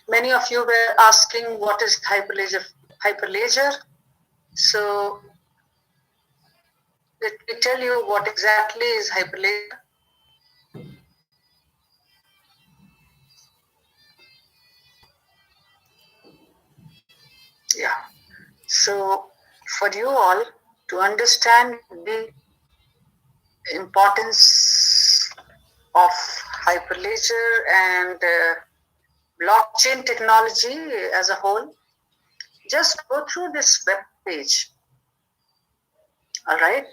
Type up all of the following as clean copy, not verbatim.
Many of you were asking what is Hyperlaser. So let me tell you what exactly is Hyperlaser. Yeah. So for you all to understand the importance of Hyperlaser and blockchain technology as a whole, just go through this web page. All right.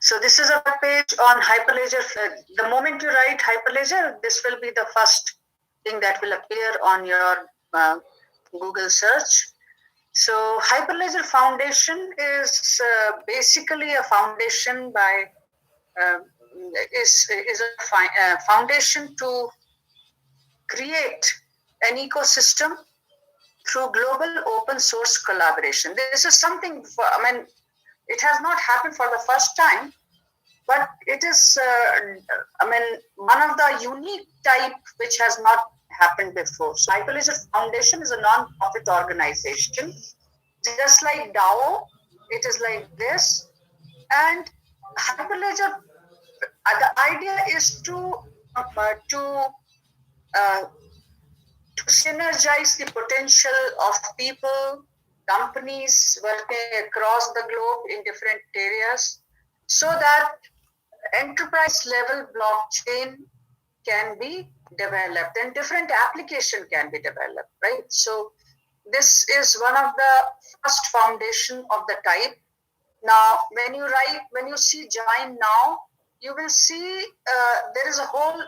So this is a web page on Hyperlaser. The moment you write Hyperlaser, this will be the first thing that will appear on your Google search. So Hyperlaser Foundation is basically a foundation by is a foundation to create an ecosystem through global open source collaboration. This is something, it has not happened for the first time, but it is, one of the unique type which has not happened before. So Hyperlaser Foundation is a non-profit organization, just like DAO, it is like this. And Hyperlaser, the idea is to synergize the potential of people, companies working across the globe in different areas, so that enterprise level blockchain can be developed and different application can be developed, right? So this is one of the first foundation of the type. Now, when you see Jain now, you will see there is a whole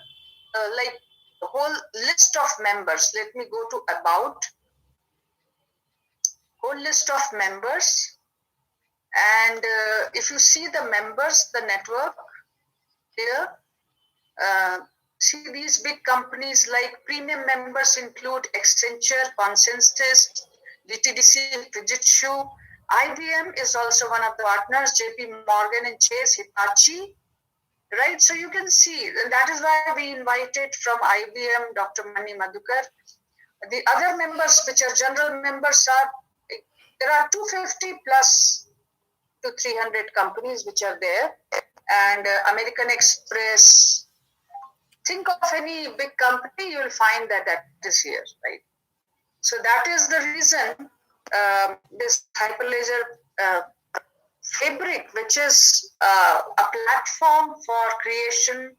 list of members. Let me go to about, whole list of members. And if you see the members, the network here, see these big companies like premium members include Accenture, Consensus, GTDC, Fujitsu. IBM is also one of the partners, JP Morgan and Chase, Hitachi, right? So you can see, and that is why we invited from IBM, Dr. Mani Madhukar. The other members, which are general members, there are 250 plus to 300 companies which are there, and American Express. Think of any big company, you will find that is here, right? So that is the reason this Hyperlaser fabric, which is a platform for creation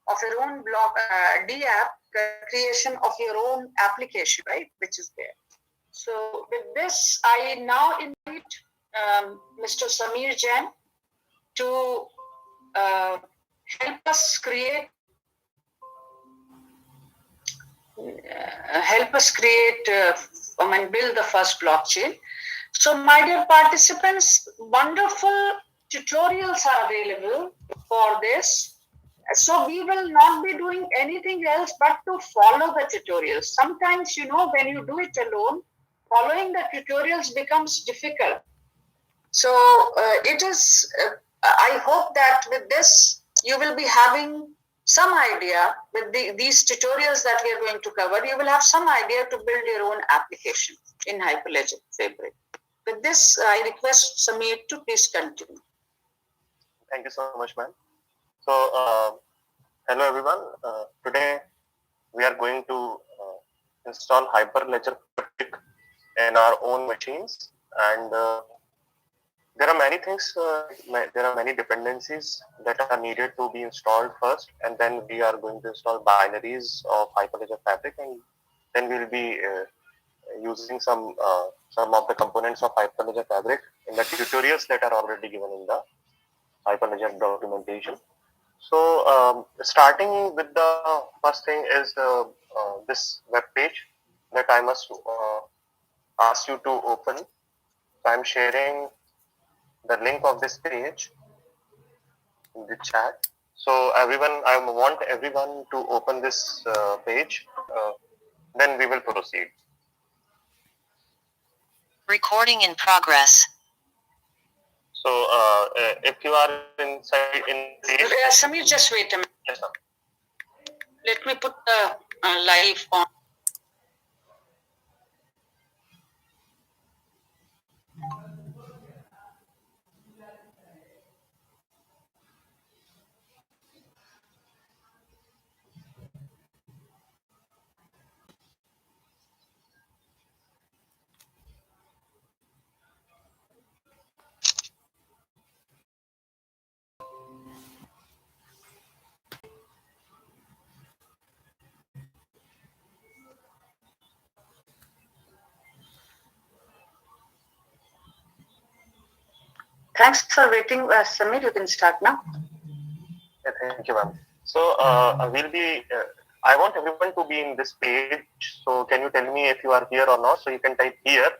of your own DApp, creation of your own application, right, which is there. So with this, I now invite Mr. Samir Jain to help us create build the first blockchain. So my dear participants, wonderful tutorials are available for this. So we will not be doing anything else but to follow the tutorials. Sometimes, when you do it alone, following the tutorials becomes difficult. So I hope that with this, you will be having some idea with these tutorials that we are going to cover. You will have some idea to build your own application in Hyperlaser Fabric. With this, I request Samir to please continue. Thank you so much, ma'am. So, hello everyone. Today we are going to install Hyperlaser Fabric in our own machines, and there are many things, there are many dependencies that are needed to be installed first, and then we are going to install binaries of Hyperlaser Fabric, and then we will be using some of the components of Hyperlaser Fabric in the tutorials that are already given in the Hyperlaser documentation. So starting with the first thing is this web page that I must ask you to open. So I'm sharing the link of this page in the chat. So I want everyone to open this page. Then we will proceed. Recording in progress. So if you are inside in page, Samir, just wait a minute. Yes, sir. Let me put the live on. Thanks for waiting, Samir. You can start now. Thank you, ma'am. So we'll be. I want everyone to be in this page. So can you tell me if you are here or not? So you can type here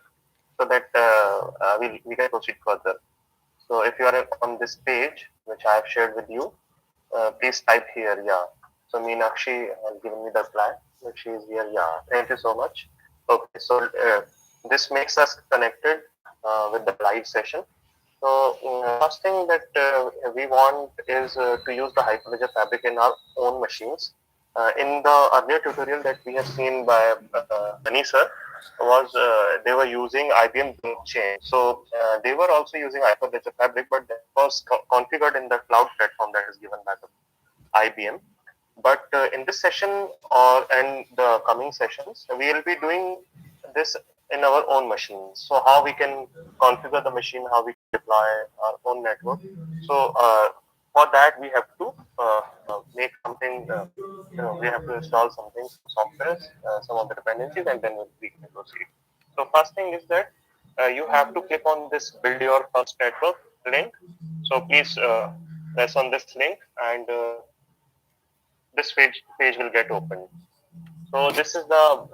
so that we can proceed further. So if you are on this page, which I have shared with you, please type here. Yeah. So Meenakshi has given me the reply that she is here. Yeah. Thank you so much. Okay. So this makes us connected with the live session. So first thing that we want is to use the Hyperledger Fabric in our own machines. In the earlier tutorial that we have seen by Mani sir was they were using IBM Chain. So they were also using Hyperledger Fabric, but that was configured in the cloud platform that is given by the IBM. But in this session and the coming sessions, we will be doing this in our own machines. So how we can configure the machine, how we deploy our own network. So for that we have to make something. We have to install something, some softwares, some of the dependencies, and then we can proceed. So first thing is that you have to click on this build your first network link. So please press on this link and this page will get opened. So this is the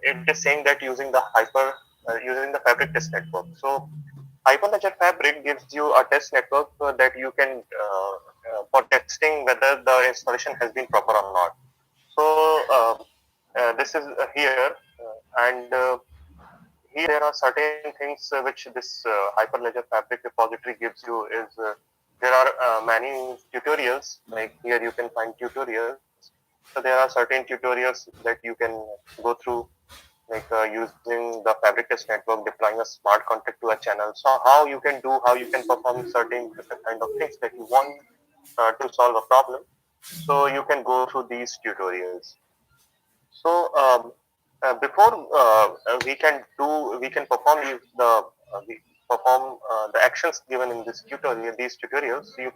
it is saying that using the using the Fabric test network. So Hyperledger Fabric gives you a test network that you can for testing whether the installation has been proper or not. So this is here and here there are certain things which this Hyperledger Fabric repository gives you is there are many tutorials, like here you can find tutorials. So there are certain tutorials that you can go through, like using the Fabric test network, deploying a smart contract to a channel. So how you can perform certain kind of things that you want to solve a problem. So you can go through these tutorials. So before we can perform we perform the actions given in this tutorial, these tutorials. You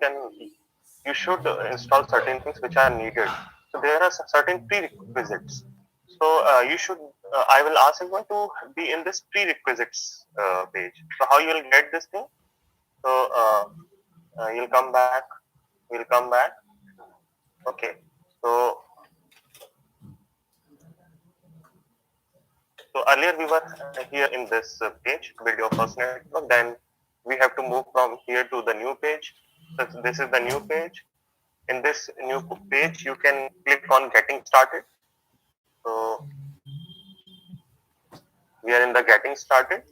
should install certain things which are needed. So there are certain prerequisites. So you should. I will ask everyone to be in this prerequisites page. So how you will get this thing? So you'll come back. We'll come back. Okay. So So earlier we were here in this page, build your first network. Then we have to move from here to the new page. So this is the new page. In this new page, you can click on getting started. So we are in the getting started.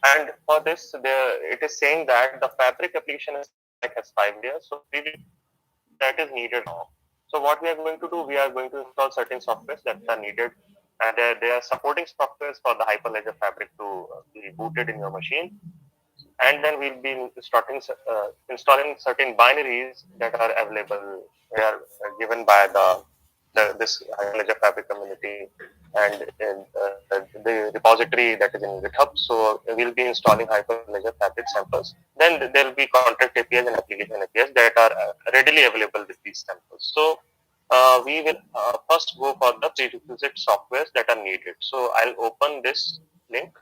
And for this, it is saying that the Fabric application is like has 5 layers. So that is needed now. So what we are going to do, we are going to install certain softwares that are needed, and they are supporting softwares for the Hyperledger Fabric to be booted in your machine. And then we'll be installing certain binaries that are available. They are given by this Hyperledger Fabric community and the repository that is in GitHub. So we'll be installing Hyperledger Fabric samples. Then there will be contract APIs and application APIs that are readily available with these samples. So we will first go for the prerequisite softwares that are needed. So I'll open this link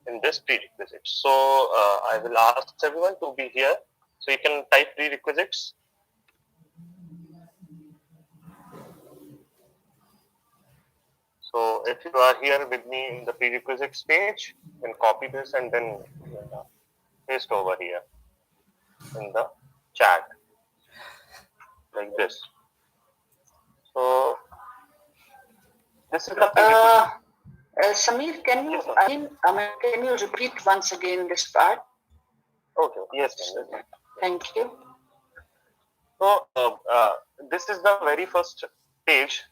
in this prerequisite. So I will ask everyone to be here. So you can type prerequisites. So if you are here with me in the prerequisites page, then copy this and then paste over here in the chat like this. So this is the prerequisite. Samir, can you can you repeat once again this part? Okay. Yes. Thank you. So this is the very first page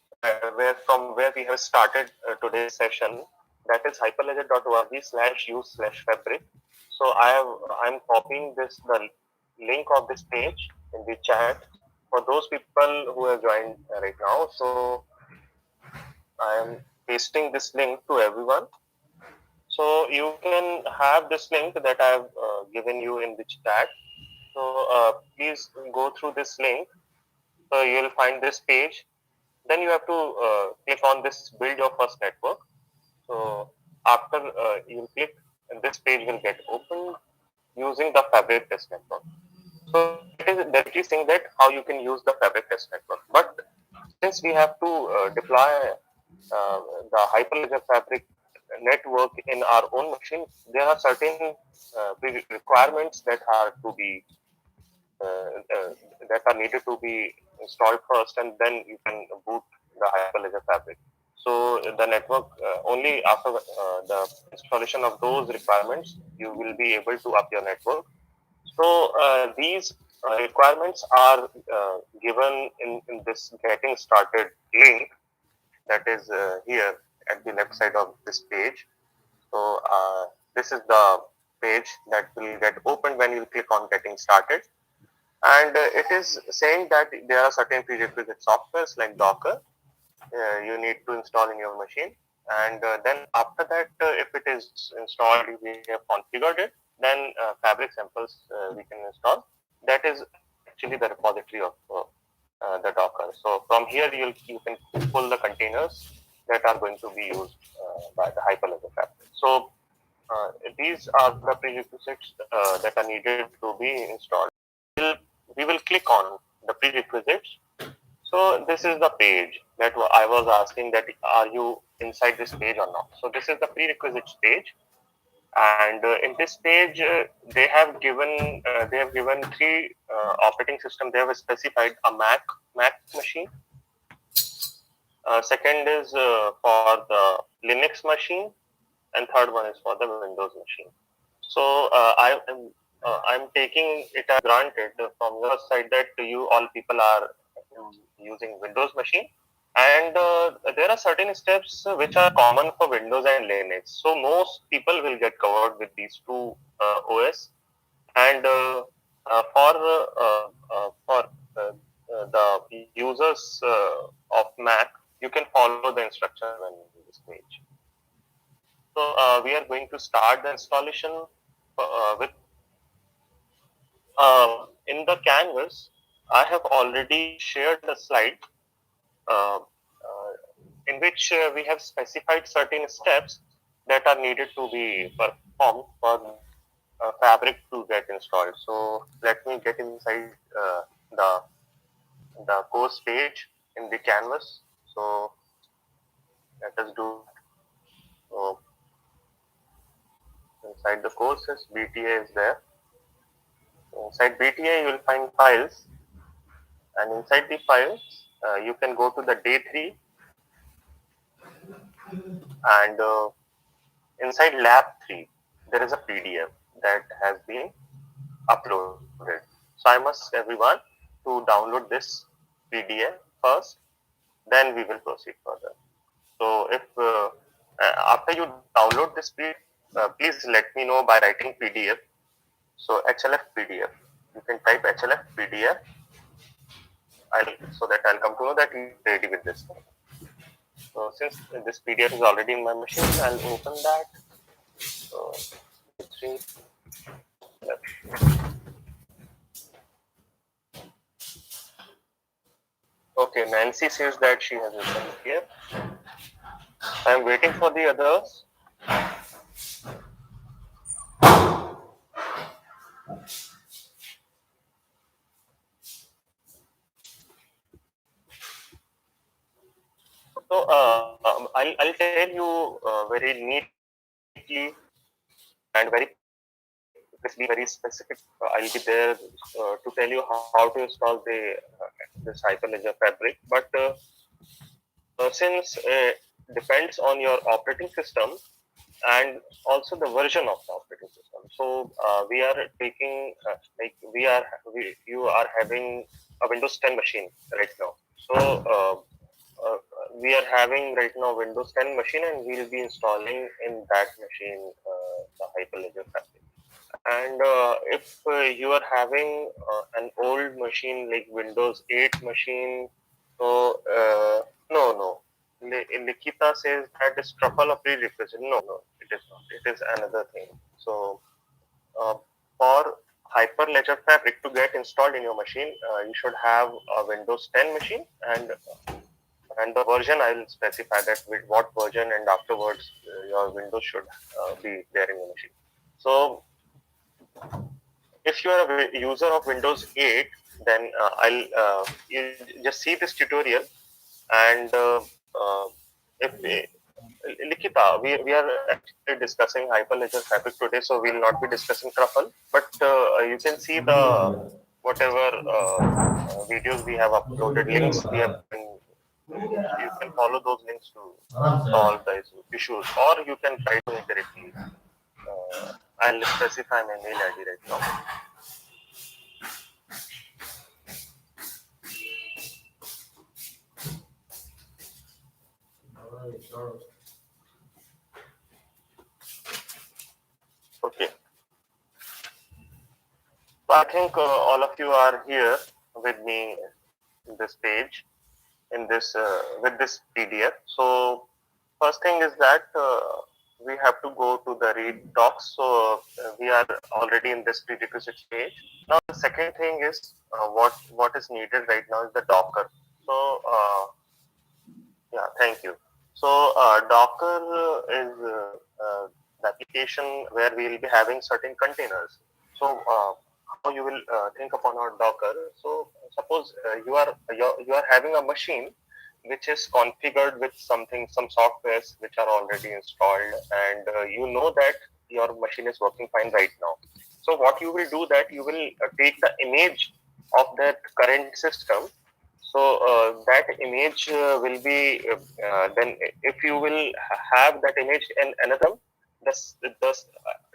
from where we have started today's session. That is hyperledger.org/use/fabric. So I'm copying the link of this page in the chat for those people who have joined right now. So I am pasting this link to everyone. So you can have this link that I have given you in the chat. So please go through this link. So you will find this page. Then you have to click on this build your first network. So after you click, and this page will get opened. using the Fabric test network. So it is directly saying that how you can use the Fabric test network. But since we have to deploy the Hyperledger Fabric network in our own machine, there are certain requirements that are to be that are needed to be installed first, and then you can boot the Hyperledger Fabric. So the network only after the installation of those requirements, you will be able to up your network. So these requirements are given in this getting started link that is here at the left side of this page. So this is the page that will get opened when you click on getting started. And it is saying that there are certain prerequisite softwares like Docker you need to install in your machine. And then after that, if it is installed, we have configured it, then Fabric samples we can install. That is actually the repository of the Docker. So from here, you can pull the containers that are going to be used by the Hyperledger Fabric. So these are the prerequisites that are needed to be installed. We will click on the prerequisites. So this is the page that I was asking that are you inside this page or not. So this is the prerequisites page, and in this page they have given three operating system. They have specified a Mac machine. Second is for the Linux machine, and third one is for the Windows machine. So I'm taking it as granted from your side that you all people are using Windows machine, and there are certain steps which are common for Windows and Linux. So most people will get covered with these two OS, and for the users of Mac, you can follow the instruction on this page. So we are going to start the installation with in the canvas. I have already shared the slide in which we have specified certain steps that are needed to be performed for Fabric to get installed. So let me get inside the course page in the canvas. So let us do. So inside the courses, BTA is there. Inside BTA, you will find files, and inside the files, you can go to the day 3, and inside lab 3, there is a PDF that has been uploaded. So I must everyone to download this PDF first, then we will proceed further. So if after you download this please let me know by writing PDF. So HLF PDF. You can type HLF PDF. So that I'll come to know that you're ready with this. So since this PDF is already in my machine, I'll open that. So 3. Okay, Nancy says that she has opened here. I'm waiting for the others. So I'll tell you very neatly and very very specific. I'll be there to tell you how to install this Hyperledger Fabric. But since it depends on your operating system and also the version of the operating system, so we are taking you are having a Windows 10 machine right now. So we are having right now Windows 10 machine, and we'll be installing in that machine the Hyperledger Fabric. And if you are having an old machine like Windows 8 machine, so no. Nikita says that is truffle a prerequisite. No, it is not. It is another thing. So uh, for Hyperledger Fabric to get installed in your machine, you should have a Windows 10 machine, and the version I will specify that with what version, and afterwards your Windows should be there in your machine. So If you are a user of Windows 8, then I'll you just see this tutorial, and if Likita, we are actually discussing Hyperledger Fabric today, so we'll not be discussing Truffle, but you can see the whatever videos we have uploaded, links we have given. You can follow those links to solve the issues, or you can try to directly. I'll specify my mail ID right now. Okay. So I think all of you are here with me in this page, in this with this PDF. So first thing is that we have to go to the read docs. So we are already in this prerequisites page. Now the second thing is what is needed right now is the Docker. So yeah, thank you. So Docker is the application where we will be having certain containers. So how you will think upon our Docker. So suppose you are having a machine which is configured with some softwares which are already installed, and you know that your machine is working fine right now. So what you will do that you will take the image of that current system. So that image will be then if you will have that image in another, the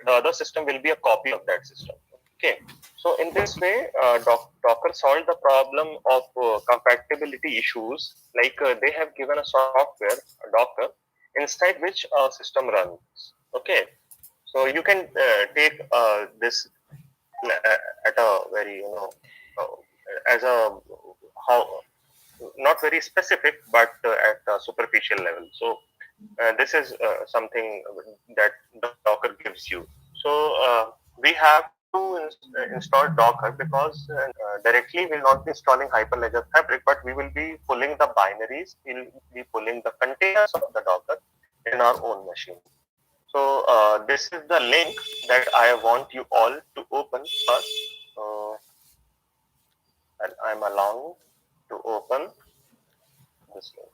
other system will be a copy of that system. Okay. So in this way, Docker solved the problem of compatibility issues. Like they have given a software, a Docker, inside which a system runs. Okay. So you can take this at a very as a how not very specific, but at a superficial level. So this is something that Docker gives you. So we have to install Docker because directly we'll not be installing Hyperledger Fabric, but we will be pulling the binaries, we'll be pulling the containers of the Docker in our own machine. So this is the link that I want you all to open first. And I'm allowing to open this link.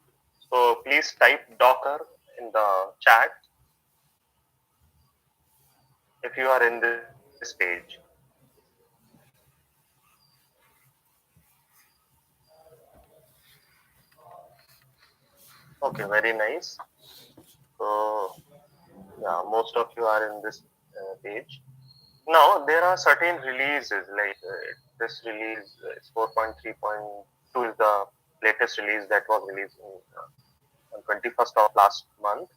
So please type Docker in the chat if you are in this page. Okay, very nice. So yeah, most of you are in this page. Now there are certain releases like this release is 4.3.2 is the latest release that was released on 21st of last month.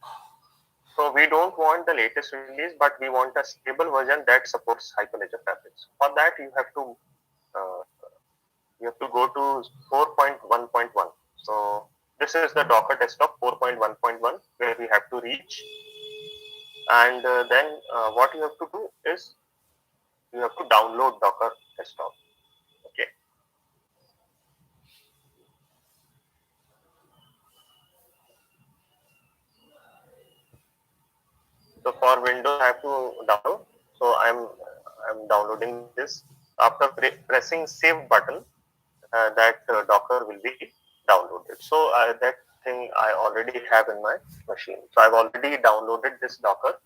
So we don't want the latest release, but we want a stable version that supports Hyperledger Fabrics. For that, you have to go to 4.1.1. So this is the Docker desktop 4.1.1 where we have to reach, and then what you have to do is you have to download Docker desktop. Okay. So for Windows, I have to download. So I'm downloading this. After pressing save button, that Docker will be downloaded. So that thing I already have in my machine. So I've already downloaded this Docker,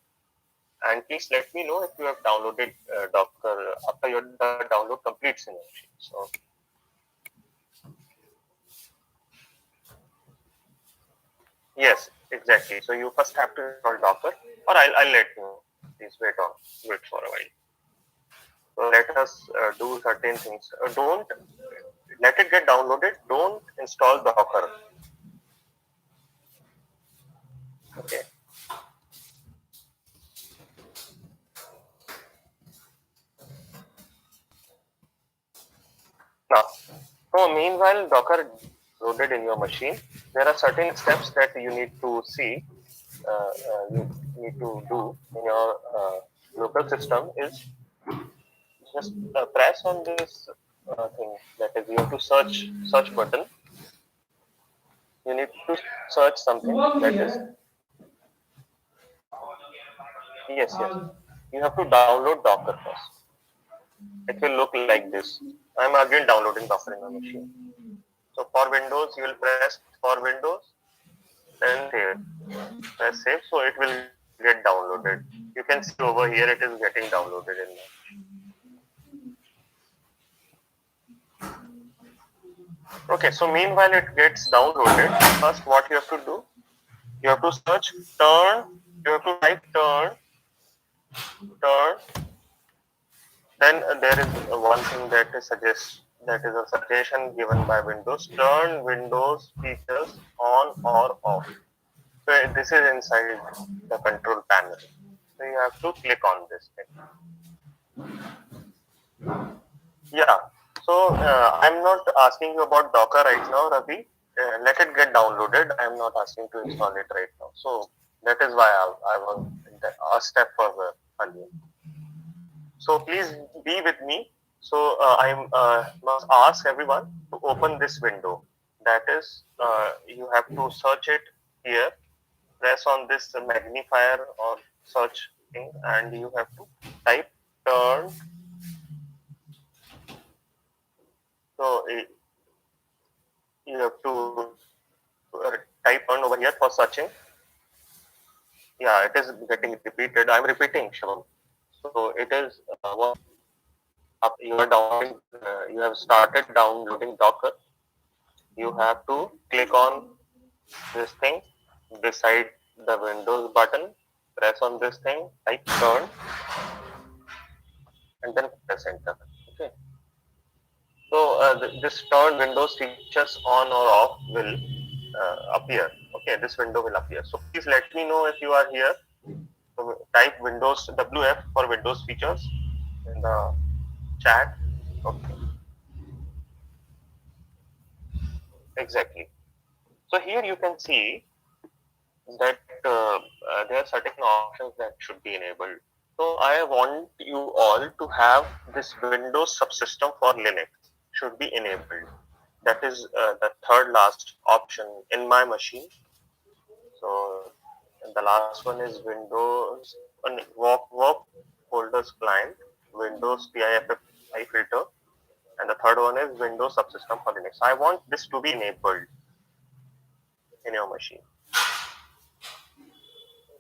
and please let me know if you have downloaded Docker after your download completes in your machine. So yes, exactly. So you first have to install Docker, or I'll let you know. Please wait for a while. So let us do certain things. Don't let it get downloaded. Don't install Docker. Okay. Now, so meanwhile, Docker loaded in your machine. There are certain steps that you need to see. You need to do in your local system is just press on this thing. That is, you have to search button. You need to search something that is yes. You have to download Docker first. it will look like this. I'm again downloading Docker in my machine. So for Windows, you will press for Windows, then save. Press save, so it will get downloaded. You can see over here it is getting downloaded in my Okay, so meanwhile it gets downloaded. First, what you have to do, you have to search turn, you have to type turn. Then there is one thing that is a suggestion given by Windows. Turn Windows features on or off. So this is inside the control panel. So you have to click on this thing. Yeah. So I'm not asking you about Docker right now, Ravi. Let it get downloaded. I'm not asking to install it right now. So that is why I was a step further earlier. So please be with me. So I must ask everyone to open this window. That is, you have to search it here. Press on this magnifier or search thing, and you have to type turn. So you have to type turn over here for searching. Yeah, it is getting repeated. I'm repeating, Shivam. So it is what you are downloading. You have started downloading Docker. You have to click on this thing beside the Windows button. Press on this thing, type turn, and then press enter. Okay. So this turn Windows features on or off will appear. Okay, this window will appear. So please let me know if you are here. So type Windows WF for Windows features in the chat. Okay, exactly. So here you can see that there are certain options that should be enabled. So I want you all to have this Windows subsystem for Linux should be enabled. That is the third last option in my machine. So the last one is Windows work folders client, Windows PIFFI filter, and the third one is Windows subsystem for Linux. I want this to be enabled in your machine.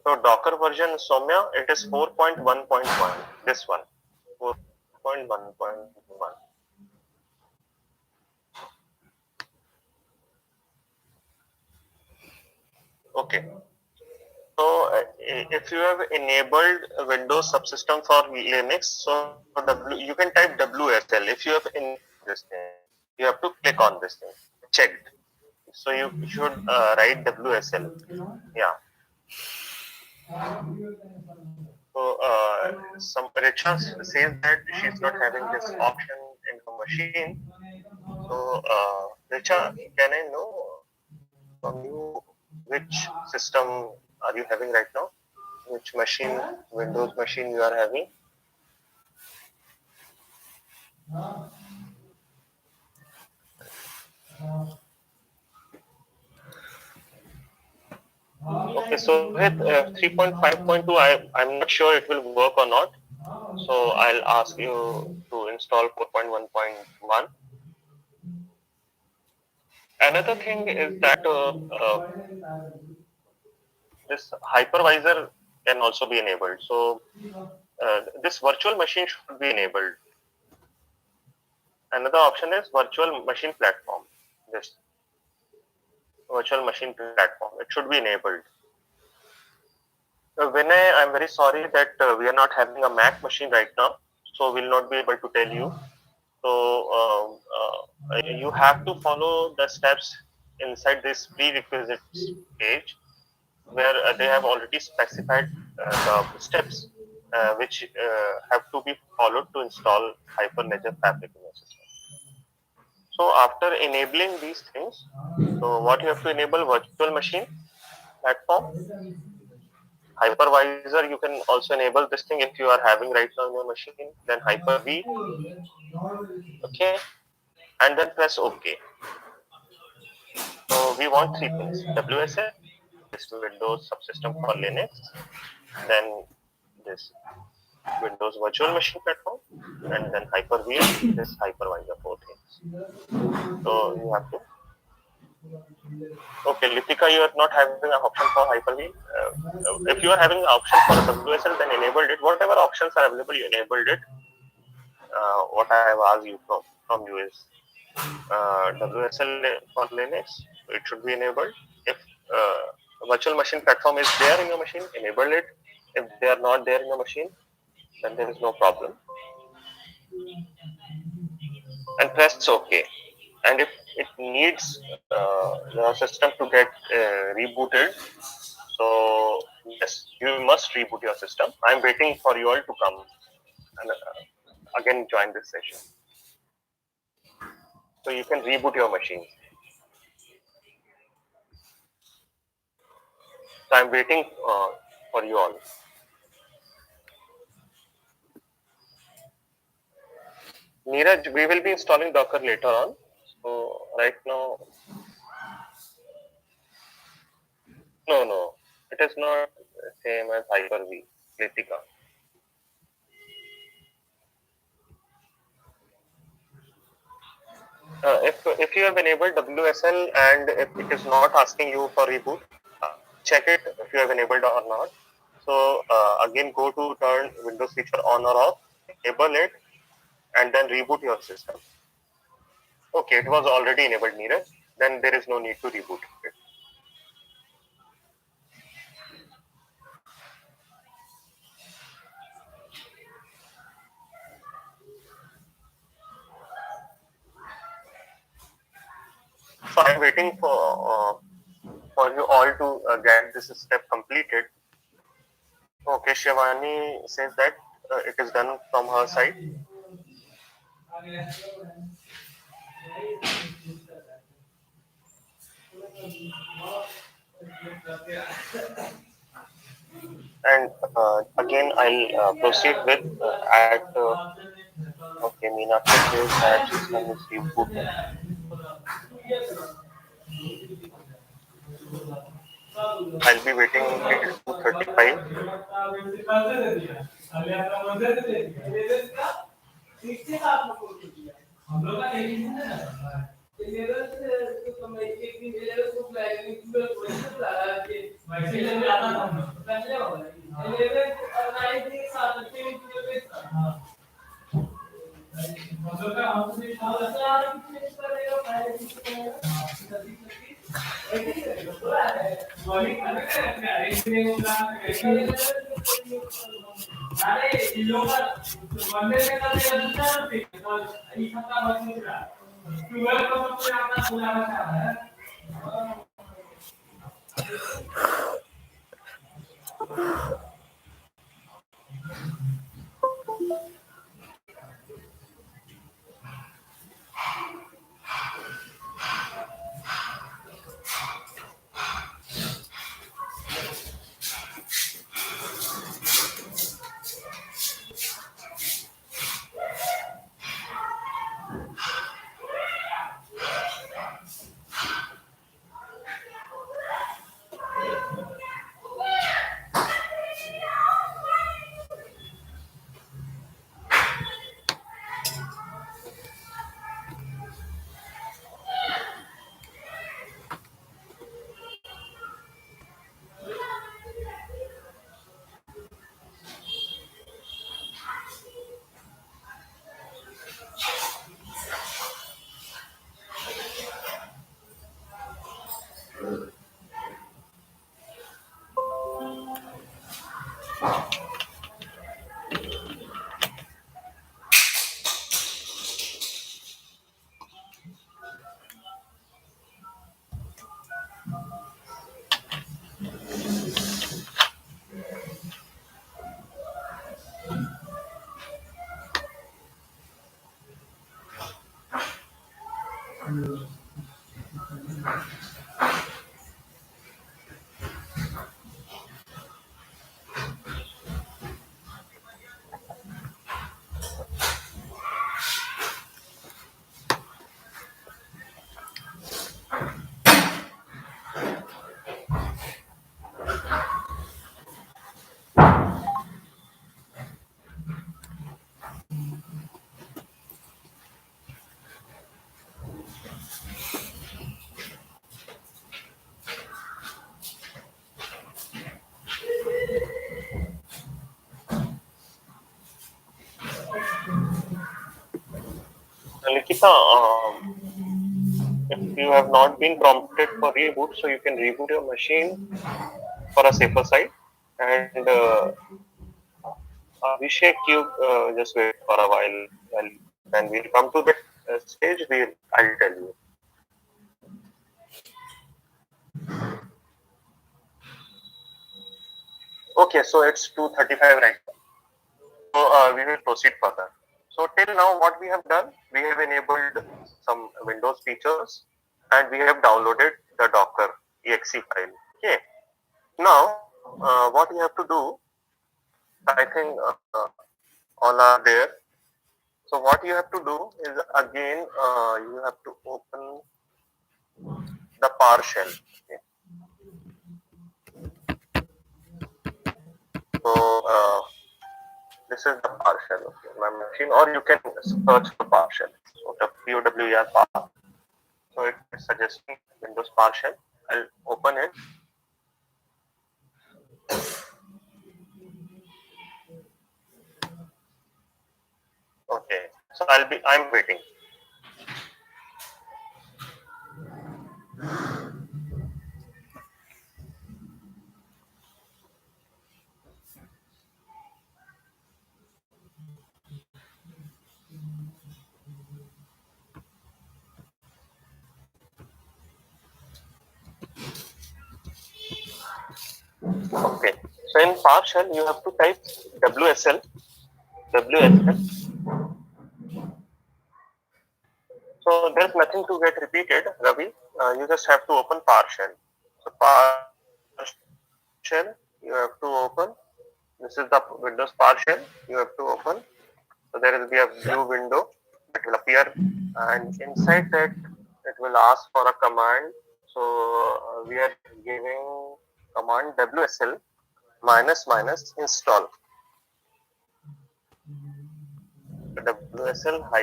So Docker version Soumya, it is 4.1.1. This one, 4.1.1. Okay. So if you have enabled Windows subsystem for Linux, so you can type WSL. If you have enabled this thing, you have to click on this thing, checked. So you should write WSL. Yeah. So some Richa says that she's not having this option in her machine. So Richa, can I know from you which system are you having right now? Which machine, Windows machine you are having? Okay, so with 3.5.2, I'm not sure it will work or not. So I'll ask you to install 4.1.1. Another thing is that this hypervisor can also be enabled. So this virtual machine should be enabled. Another option is virtual machine platform. This virtual machine platform, it should be enabled. Vinay, I'm very sorry that we are not having a Mac machine right now, so we'll not be able to tell you. So you have to follow the steps inside this prerequisites page, where they have already specified the steps which have to be followed to install Hyperledger Fabric in your system. So after enabling these things, so what you have to enable: virtual machine platform, hypervisor. You can also enable this thing if you are having right now in your machine. Then Hyper-V, okay, and then press OK. So we want three things: WSL, this Windows subsystem for Linux, then this Windows virtual machine platform, and then Hyper-V and this hypervisor, 4 things. So you have to. Okay, Litika, you are not having an option for Hyper-V. If you are having an option for WSL, then enabled it. Whatever options are available, you enabled it. What I have asked you from you is WSL for Linux, it should be enabled. If virtual machine platform is there in your machine, enable it. If they are not there in your machine, then there is no problem. And press OK. And if it needs your system to get rebooted, so yes, you must reboot your system. I'm waiting for you all to come and again join this session. So you can reboot your machine. So I'm waiting for you all. Neeraj, we will be installing Docker later on. So right now, no, it is not same as Hyper-V, Litika. If you have enabled WSL and if it is not asking you for reboot, check it if you have enabled or not. So again, go to turn Windows feature on or off, enable it, and then reboot your system. Okay, it was already enabled, Neeraj. Then there is no need to reboot it. So I'm waiting for you all to get this step completed. Okay, Shivani says that it is done from her side. And again, I'll proceed with at. Okay, Meenakshi says that system is rebooted. I'll be waiting till 2:35. Likita, if you have not been prompted for reboot, so you can reboot your machine for a safer side. And Abhishek, you just wait for a while. When we come to that stage, I'll tell you. Okay, so it's 2:35 right now. So we will proceed further. So till now, what we have done, we have enabled some Windows features, and we have downloaded the Docker exe file. Okay. Now, what you have to do, I think all are there. So what you have to do is again, you have to open the PowerShell. Okay. So this is the PowerShell, okay, my machine, or you can search for PowerShell. So the POWER Power. So it is suggesting Windows PowerShell. I'll open it. Okay. So I'm waiting. Okay. So in PowerShell, you have to type WSL. So there's nothing to get repeated, Ravi. You just have to open PowerShell. So PowerShell, you have to open. This is the Windows PowerShell. You have to open. So there will be a blue window that will appear, and inside that it will ask for a command. So we are giving command WSL -- install. WSL --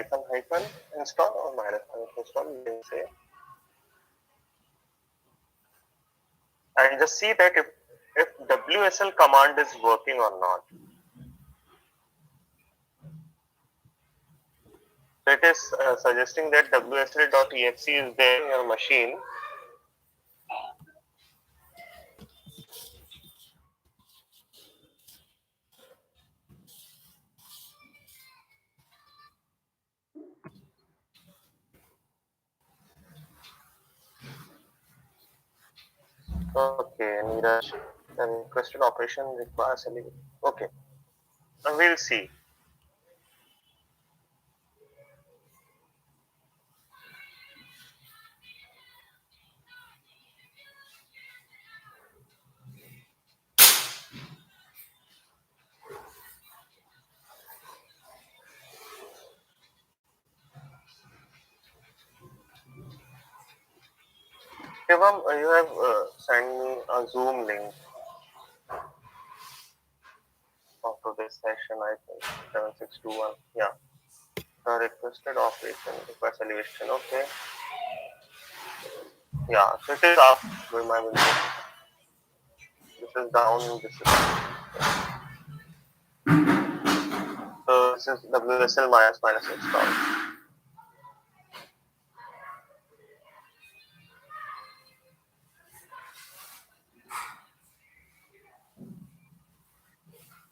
install or - install, you can say. And just see that if WSL command is working or not. So it is suggesting that WSL.exe is there in your machine. Okay, Neeraj, the requested operation requires a level. Okay, now we'll see. Shivam, you have sent me a Zoom link of today's session, I think, 7621. Yeah. The requested operation requires elevation. Okay. Yeah, so it is up with my window. This is down, this is up. So this is WSL -- install.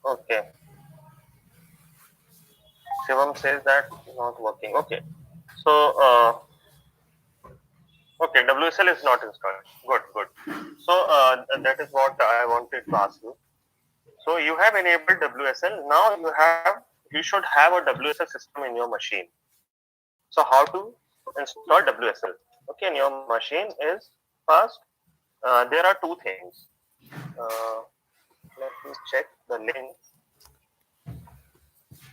Okay. Shivam says that not working. Okay. So okay, WSL is not installed. Good, good. So that is what I wanted to ask you. So you have enabled WSL. Now you should have a WSL system in your machine. So how to install WSL? Okay, in your machine is first there are two things. Let me check the link.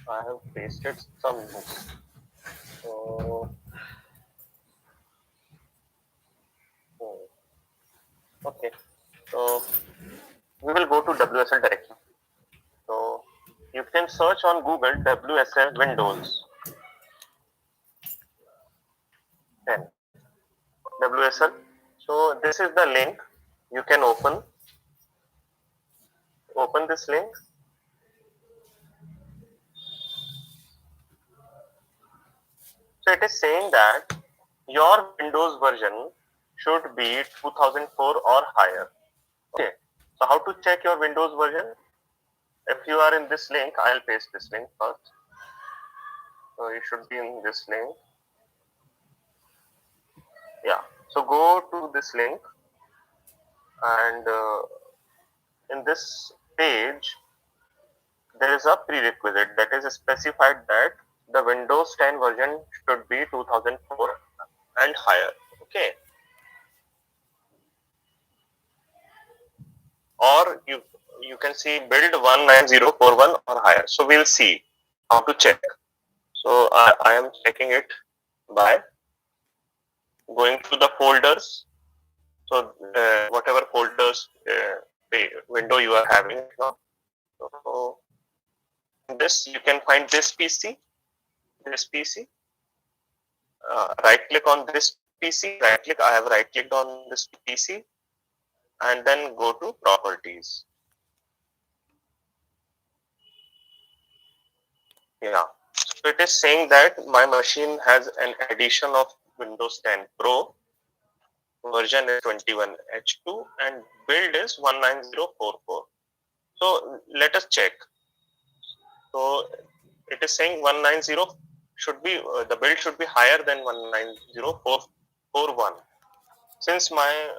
I have pasted some links. So okay, so we will go to WSL directly. So you can search on Google WSL Windows 10 WSL. So this is the link. You can open this link. So it is saying that your Windows version should be 2004 or higher. Okay. So how to check your Windows version? If you are in this link, I'll paste this link first. So you should be in this link. Yeah. So go to this link, and in this page, there is a prerequisite that is specified that the Windows 10 version should be 2004 and higher. Okay. Or you can see build 19041 or higher. So we'll see how to check. So I am checking it by going through the folders. So whatever folders window you are having now. So in this you can find this PC. Right click on this PC. Right click. I have right clicked on this PC, and then go to properties. Yeah. So it is saying that my machine has an addition of Windows 10 Pro, version is 21H2, and build is 19044. So let us check. So it is saying 190 should be the build should be higher than 190441. Since my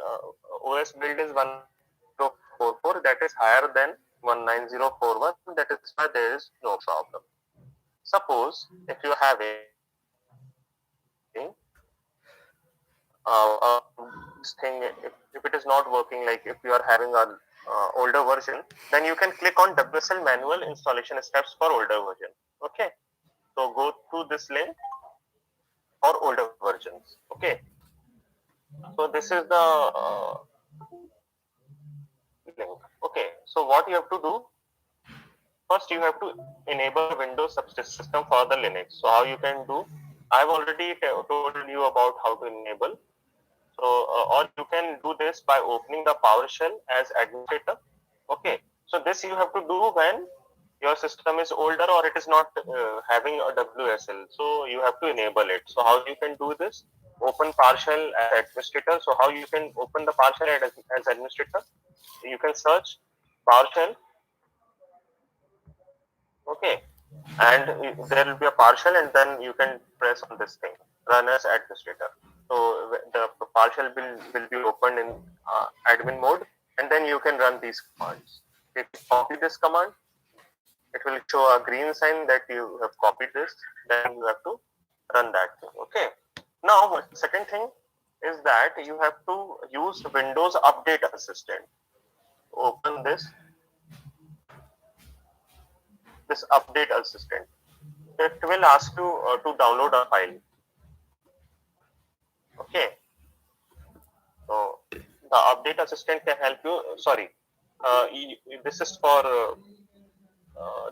OS build is 1044, that is higher than 19041. That is why there is no problem. Suppose if you have this thing, if it is not working, like if you are having an older version, then you can click on WSL manual installation steps for older version. Okay, so go to this link for older versions. Okay, so this is the link. Okay, so what you have to do, first you have to enable Windows subsystem for the Linux. So how you can do, I've already told you about how to enable. So, or you can do this by opening the PowerShell as administrator. Okay. So this you have to do when your system is older or it is not having a WSL. So you have to enable it. So how you can do this? Open PowerShell as administrator. So how you can open the PowerShell as administrator? You can search PowerShell. Okay. And there will be a PowerShell, and then you can press on this thing, run as administrator. So the PowerShell will be opened in admin mode, and then you can run these commands. If you copy this command, it will show a green sign that you have copied this. Then you have to run that thing. Okay. Now, second thing is that you have to use Windows Update Assistant. Open this Update Assistant. It will ask you to download a file. Okay. So the update assistant can help you. Sorry, this is for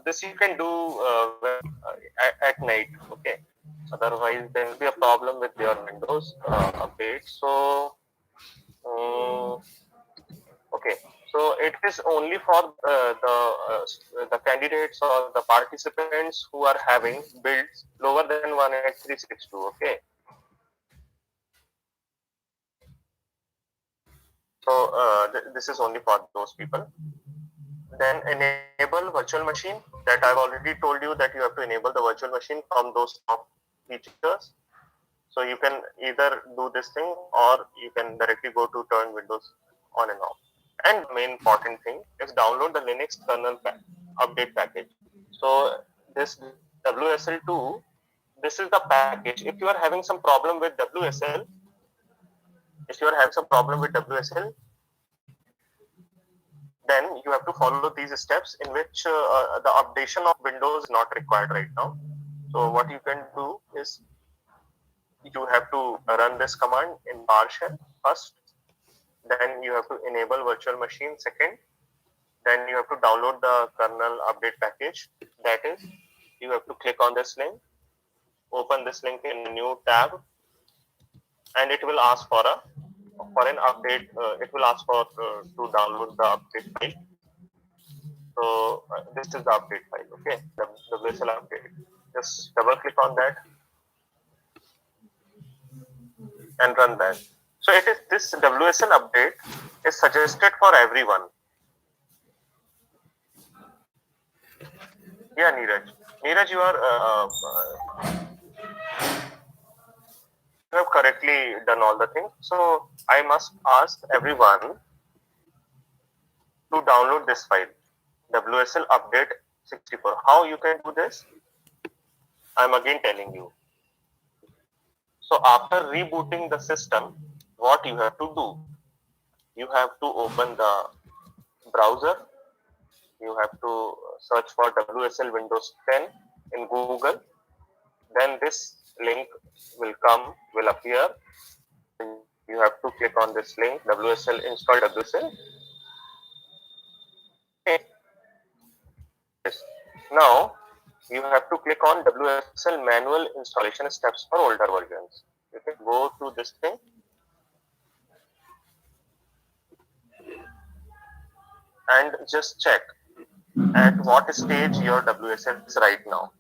this you can do at night. Okay. Otherwise, there will be a problem with your Windows update. So okay. So it is only for the candidates or the participants who are having builds lower than 18362. Okay. So this is only for those people. Then enable virtual machine, that I've already told you that you have to enable the virtual machine from those top features. So you can either do this thing or you can directly go to turn Windows on and off. And the main important thing is download the Linux kernel update package. So this WSL2, this is the package. If you are having some problem with WSL, then you have to follow these steps in which the updation of Windows is not required right now. So what you can do is you have to run this command in PowerShell first, then you have to enable virtual machine second, then you have to download the kernel update package. That is, you have to click on this link, open this link in a new tab, and it will ask for an update. It will ask for to download the update file. So this is the update file. Okay, the WSL update. Just double click on that. and run that. So it is this WSL update is suggested for everyone. Yeah, Neeraj. Neeraj, you have correctly done all the things. So I must ask everyone to download this file, WSL update 64. How you can do this? I'm again telling you. So after rebooting the system, what you have to do? You have to open the browser. You have to search for WSL Windows 10 in Google. Then this link will appear. You have to click on this link, WSL install WSL. Okay. Yes. Now you have to click on WSL manual installation steps for older versions. You can go to this thing and just check at what stage your WSL is right now,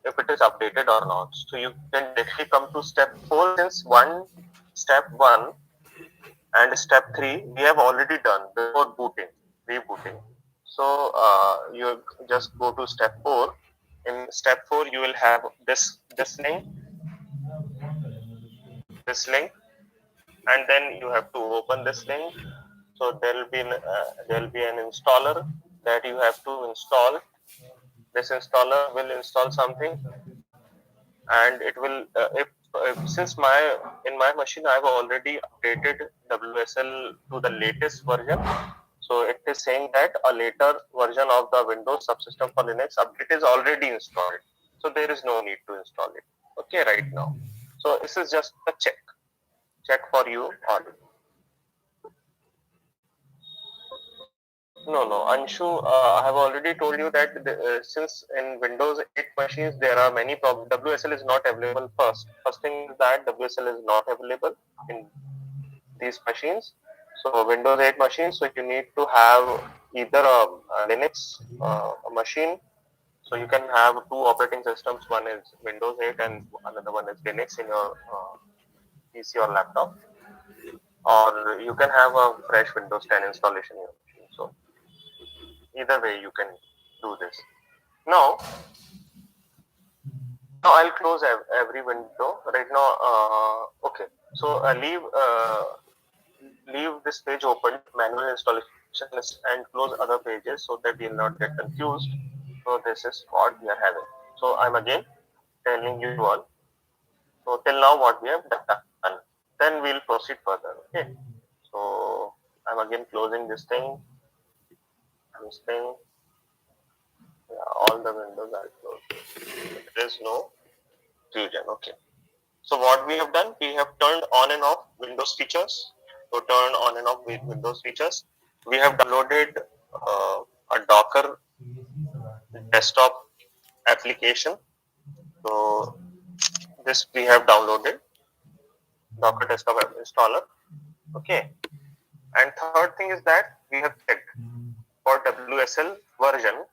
if it is updated or not. So you can directly come to step 4, since step 1 and step 3 we have already done before rebooting. So you just go to step 4. In step 4 you will have this link, and then you have to open this link. So there will be an installer that you have to install. This installer will install something, and it will if since in my machine I have already updated WSL to the latest version. So it is saying that a later version of the Windows subsystem for Linux update is already installed. So there is no need to install it. Okay, right now. So this is just a check for you all. No, Anshu, I have already told you that since in Windows 8 machines there are many problems, WSL is not available first. First thing is that WSL is not available in these machines. So Windows 8 machines, so you need to have either a Linux machine. So you can have two operating systems. One is Windows 8 and another one is Linux in your PC or laptop. Or you can have a fresh Windows 10 installation in your machine. So either way you can do this. Now I'll close every window right now. Okay, so leave this page open, manual installation, and close other pages so that you'll not get confused. So this is what we are having. So I'm again telling you all. So till now what we have done. Then we'll proceed further. Okay. So I'm again closing this thing. Yeah, all the windows are closed. There is no fusion. Okay. So what we have done, we have turned on and off Windows features. To turn on and off Windows features, we have downloaded a Docker desktop application. So this we have downloaded, Docker desktop installer. Okay. And third thing is that we have checked for WSL version,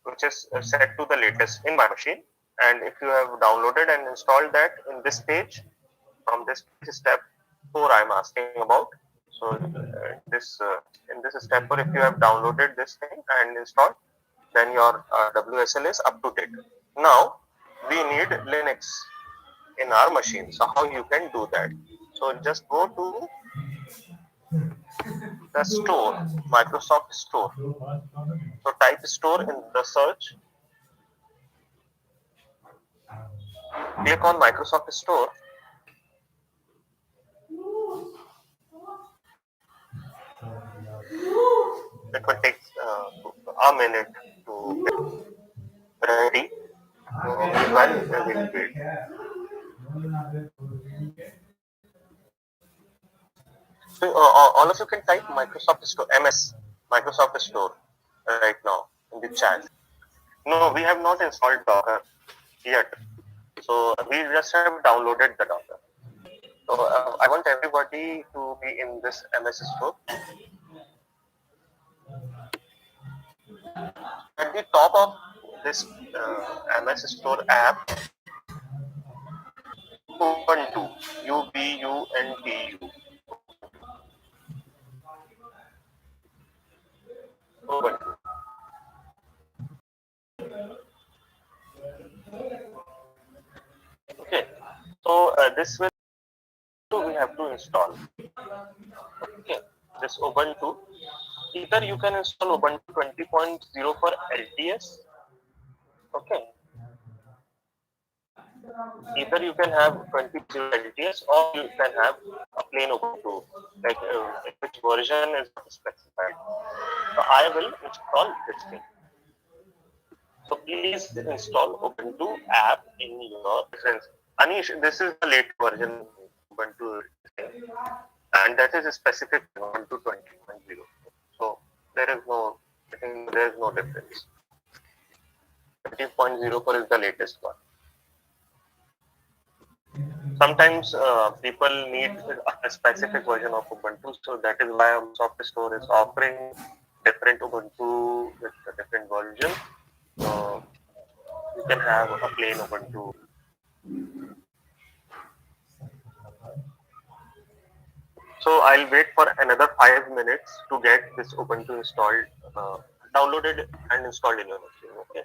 which is set to the latest in my machine. And if you have downloaded and installed that in this page, from this step 4 I'm asking about. So in this step 4, if you have downloaded this thing and installed, then your WSL is up to date. Now we need Linux in our machine. So how you can do that? So just go to the store, Microsoft Store. So type store in the search. Click on Microsoft Store. It will take a minute to get ready. Meanwhile, we will wait. So all of you can type Microsoft Store, Microsoft Store right now in the chat. No, we have not installed Docker yet. So we just have downloaded the Docker. So I want everybody to be in this MS Store. At the top of this MS Store app, Ubuntu, Ubuntu. Ubuntu. Okay, so this will we have to install. Okay, this Ubuntu. Either you can install Ubuntu 20.0 for LTS. Okay. Either you can have 20.0 LTS or you can have a plain Ubuntu. Like which version is not specified. So I will install this thing. So please install Ubuntu app in your preference. Anish, this is the late version Ubuntu and that is a specific Ubuntu 20.0. So there is no, I think there is no difference. 20.04 is the latest one. Sometimes people need a specific version of Ubuntu, so that is why Microsoft Store is offering different Ubuntu with a different version. So you can have a plain Ubuntu. So I'll wait for another 5 minutes to get this Ubuntu installed, downloaded and installed in your machine. Okay.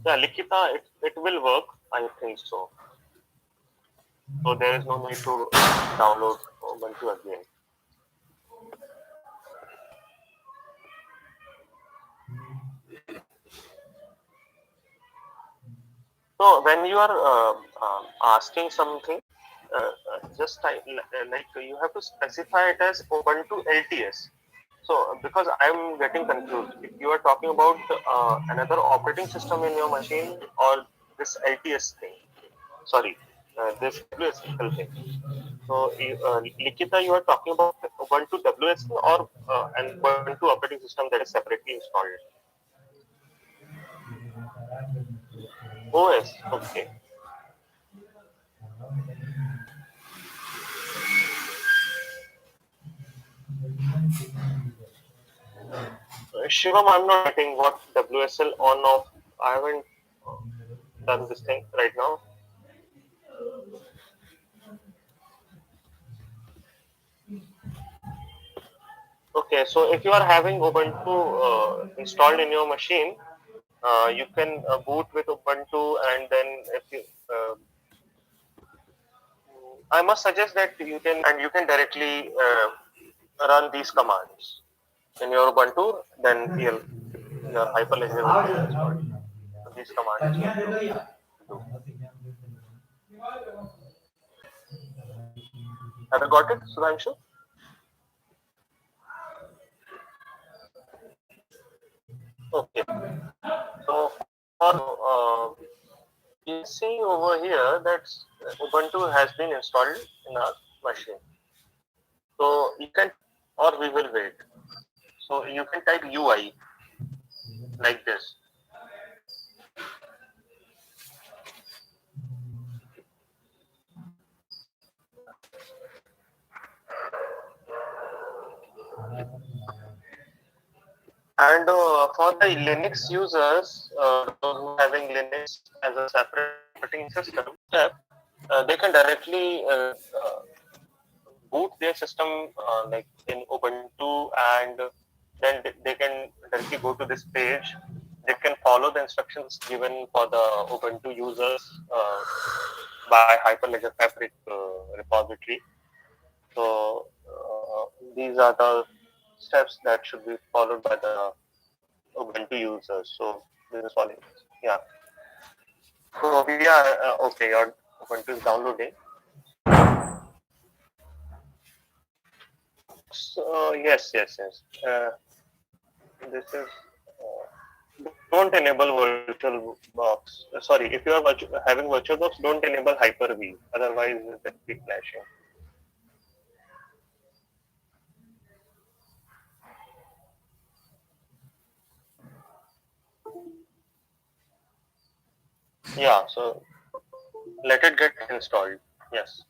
Yeah, Likita, it will work. I think so. So there is no need to download Ubuntu again. So when you are asking something, just like you have to specify it as Ubuntu LTS. So because I'm getting confused, if you are talking about another operating system in your machine or this LTS thing, sorry, this WSL thing. So Likita, you are talking about Ubuntu WSL or an Ubuntu operating system that is separately installed? OS, okay. Shivam, I'm not getting what WSL on off. I haven't done this thing right now. Okay, so if you are having Ubuntu installed in your machine, you can boot with Ubuntu, and then if you, I must suggest that you can directly run these commands in your Ubuntu. Then your hyperledger will be installed. So these commands you have to do. Have you got it, Sudhanshu? Okay. So for you see over here that Ubuntu has been installed in our machine. So you can, or we will wait. So you can type UI like this. And for the Linux users, those who are having Linux as a separate operating system, they can directly boot their system like in Ubuntu, and then they can directly go to this page. They can follow the instructions given for the Ubuntu users by Hyperledger Fabric repository. So these are the steps that should be followed by the Ubuntu users. So this is following. Yeah. So we are okay. Your Ubuntu is downloading. So yes. This is. Don't enable virtual box. Sorry, if you are having virtual box, don't enable Hyper-V. Otherwise, it will be flashing. Yeah. So let it get installed. Yes.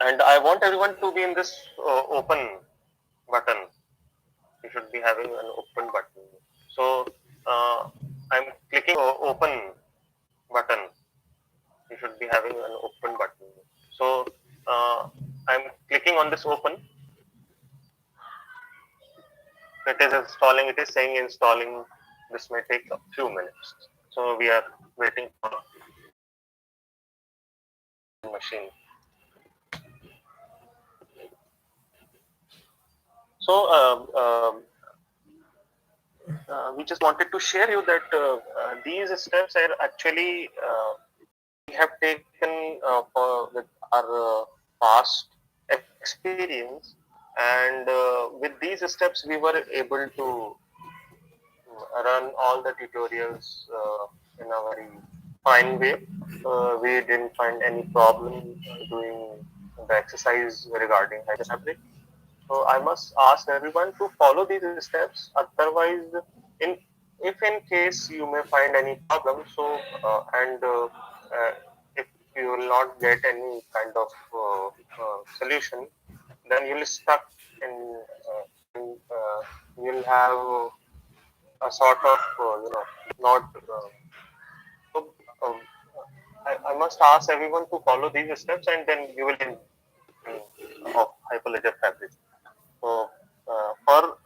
And I want everyone to be in this open button. You should be having an open button. So I'm clicking open button. You should be having an open button. So I'm clicking on this open. It is installing. It is saying installing. This may take a few minutes. So we are waiting for the machine. So we just wanted to share you that these steps are actually we have taken with our past experience, and with these steps we were able to run all the tutorials in a very fine way. We didn't find any problem doing the exercise regarding Hyperfabric. So I must ask everyone to follow these steps. Otherwise, in if in case you may find any problem, so if you will not get any kind of solution, then you'll stuck in you'll have a sort of not. So, I must ask everyone to follow these steps, and then you will in of Hyperledger Fabric. So for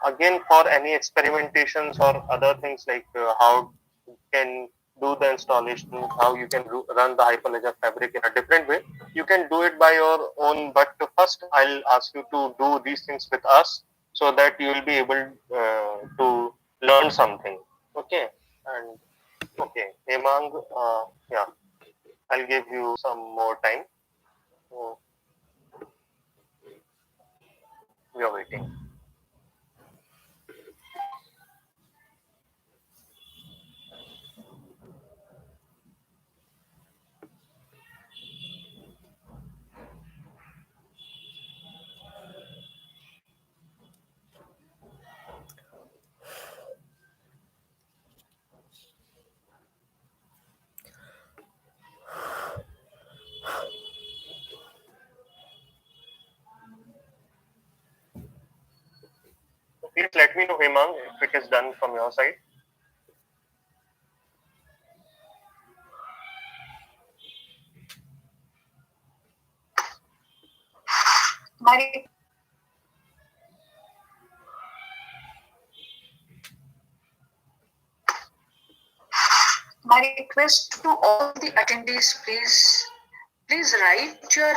again for any experimentations or other things like how you can do the installation, how you can run the Hyperledger Fabric in a different way, you can do it by your own. But first, I'll ask you to do these things with us so that you will be able to learn something. Okay, and okay, Hemang, yeah, I'll give you some more time. So we are waiting. Please let me know, Hemang, if it is done from your side. My request to all the attendees, please write your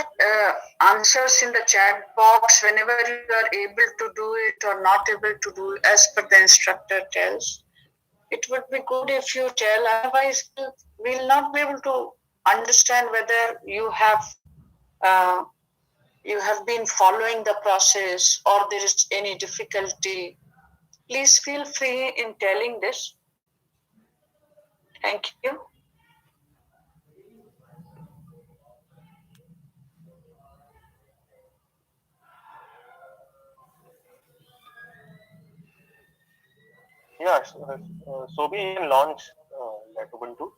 answers in the chat box whenever you are able to do it or not able to do it as per the instructor tells. It would be good if you tell, otherwise we'll not be able to understand whether you have been following the process or there is any difficulty. Please feel free in telling this. Thank you. Yeah, so we can launch that Ubuntu.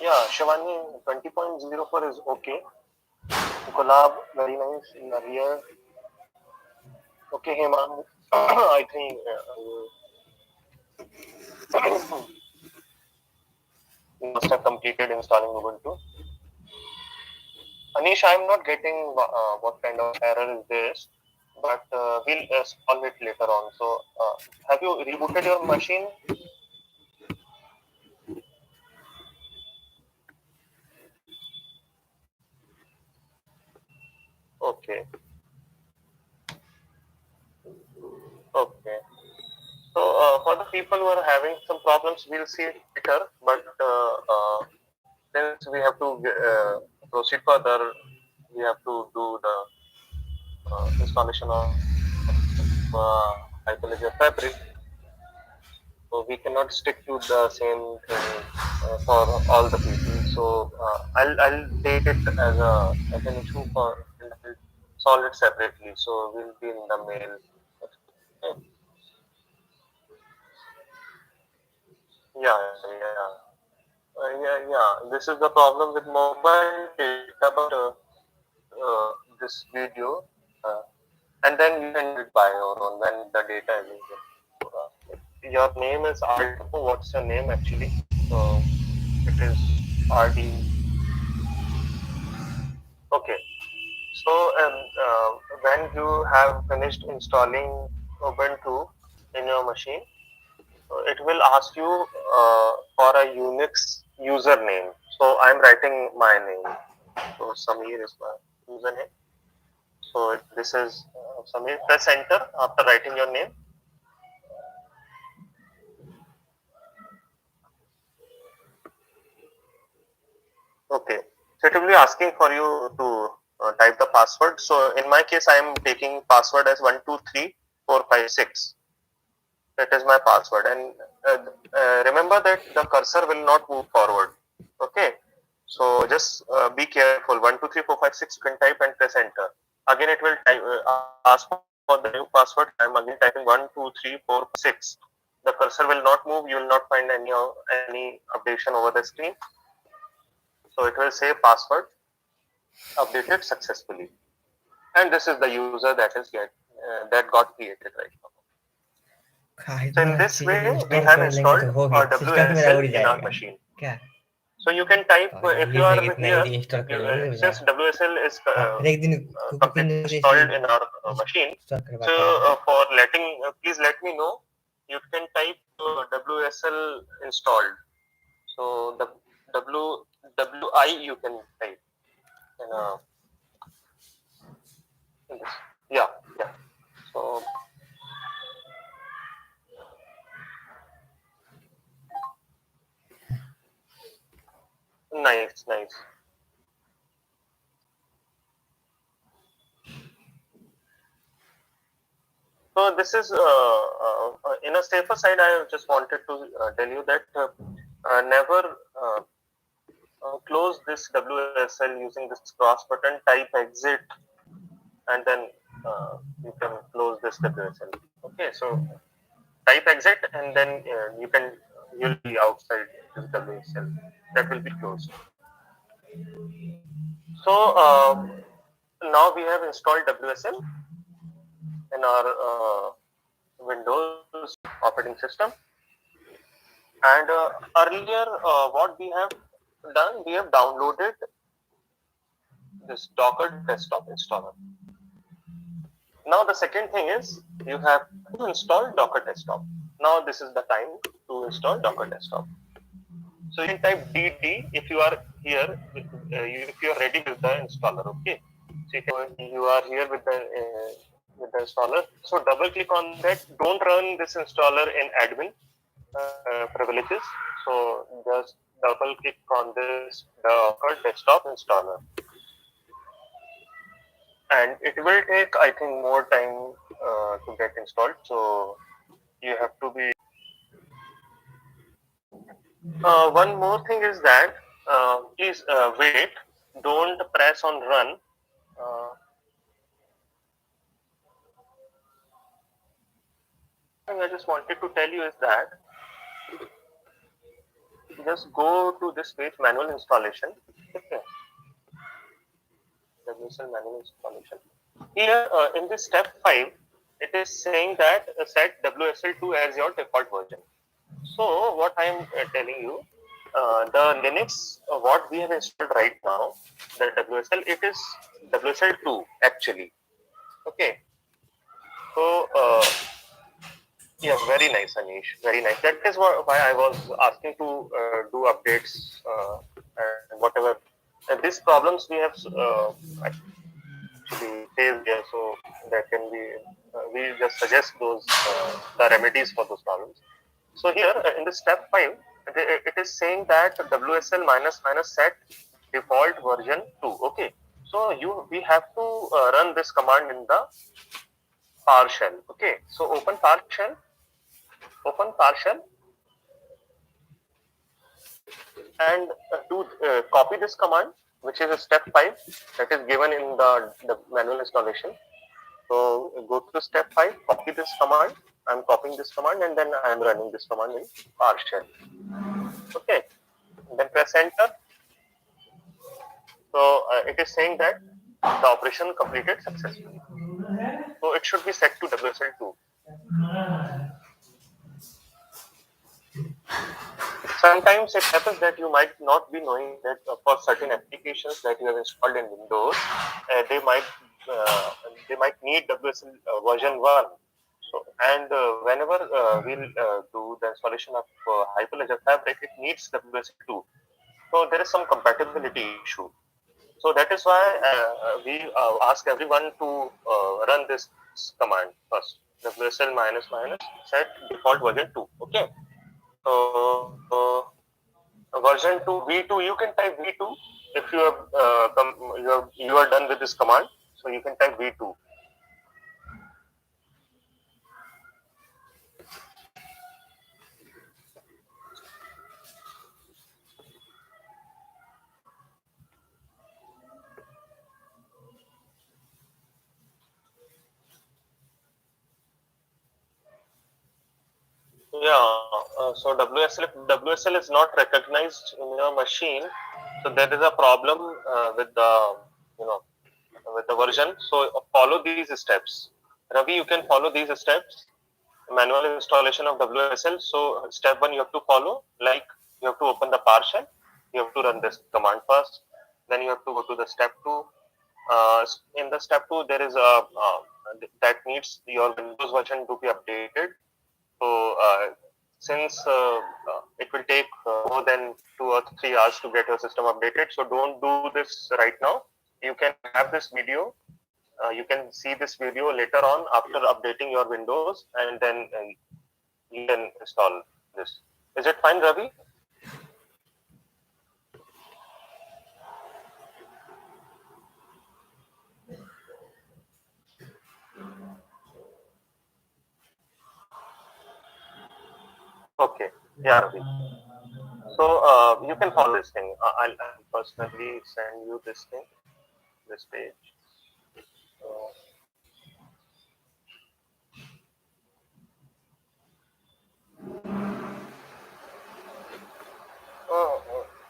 Yeah, Shivani 20.04 is okay. Gulab, very nice. Naria. Okay, Hemang. I think you must have completed installing Ubuntu. Anish, I'm not getting what kind of error is this, but we'll solve it later on. So, have you rebooted your machine? Okay. Okay. So for the people who are having some problems, we'll see it later. But since we have to proceed further, we have to do the installation of Hyperledger Fabric. So we cannot stick to the same thing for all the people. So I'll take it as an issue for and I'll solve it separately. So we'll be in the mail. Okay. Yeah, yeah. Yeah. This is the problem with mobile data, but this video, uh, and then you can do it by your own when the data is available. Your name is Alto. What's your name actually? So it is RD. Okay. So when you have finished installing Ubuntu in your machine, it will ask you for a Unix username. So I'm writing my name. So Samir is my username. So this is Samir. Press enter after writing your name. Okay. So it will be asking for you to type the password. So in my case, I am taking password as 123456. That is my password. And remember that the cursor will not move forward. Okay. So just be careful. 123456 you can type and press enter. Again, it will ask for the new password. I am again typing 123456. The cursor will not move. You will not find any updation over the screen. So it will say password updated successfully, and this is the user that got created right now. So in this way, we have installed our WSL in our machine. So you can type if you are here, since WSL is installed in our machine. So for please let me know. You can type WSL installed. So the WI you can type. And, yeah. So nice. So this is in a safer side. I just wanted to tell you that never close this WSL using this cross button. Type exit, and then you can close this WSL. Okay, so type exit, and then you'll be outside this WSL. That will be closed. So now we have installed WSL in our Windows operating system. And earlier, what we have done, we have downloaded this Docker desktop installer. Now the second thing is you have to install Docker desktop. Now this is the time to install Docker desktop. So you can type DD if you are here, if you are ready with the installer. Okay. So you are here with the installer. So double click on that. Don't run this installer in admin privileges. So just double click on this Docker desktop installer, and it will take, I think, more time to get installed. So you have to be. One more thing is that please wait. Don't press on run. I just wanted to tell you is that just go to this page, manual installation. Okay. WSL manual installation. Here in this step 5, it is saying that set WSL2 as your default version. So what I am telling you, the Linux, what we have installed right now, the WSL, it is WSL2 actually. Okay. So yeah, very nice, Anish. Very nice. That is why I was asking to do updates and whatever. And these problems we have actually faced here, so that can be. We just suggest those the remedies for those problems. So here in the step 5, it is saying that WSL minus minus set default version 2. Okay. So we have to run this command in the PowerShell. Okay. So open PowerShell, And to copy this command, which is a step 5 that is given in the manual installation. So go to step 5, copy this command. I'm copying this command and then I'm running this command in PowerShell. Okay, then press enter. So it is saying that the operation completed successfully. So it should be set to WSL2. Sometimes it happens that you might not be knowing that for certain applications that you have installed in Windows, they might need WSL version 1. So, and whenever we'll do the installation of Hyperledger Fabric, it needs WSL2. So there is some compatibility issue. So that is why we ask everyone to run this command first. WSL minus minus set default version 2. Okay. So version 2 V2, you can type V2 if you have you are done with this command. So you can type V2. Yeah, so WSL is not recognized in your machine, so there is a problem with the with the version. So follow these steps. Ravi, you can follow these steps. Manual installation of WSL. So step 1 you have to follow, like you have to open the PowerShell. You have to run this command first. Then you have to go to the step 2. In the step 2 there is a that needs your Windows version to be updated. So since it will take more than 2 or 3 hours to get your system updated, so don't do this right now. You can have this video. You can see this video later on after updating your Windows, and then you can install this. Is it fine, Ravi? Okay. Yeah, Ravi. So you can follow this thing. I'll personally send you this thing, this page.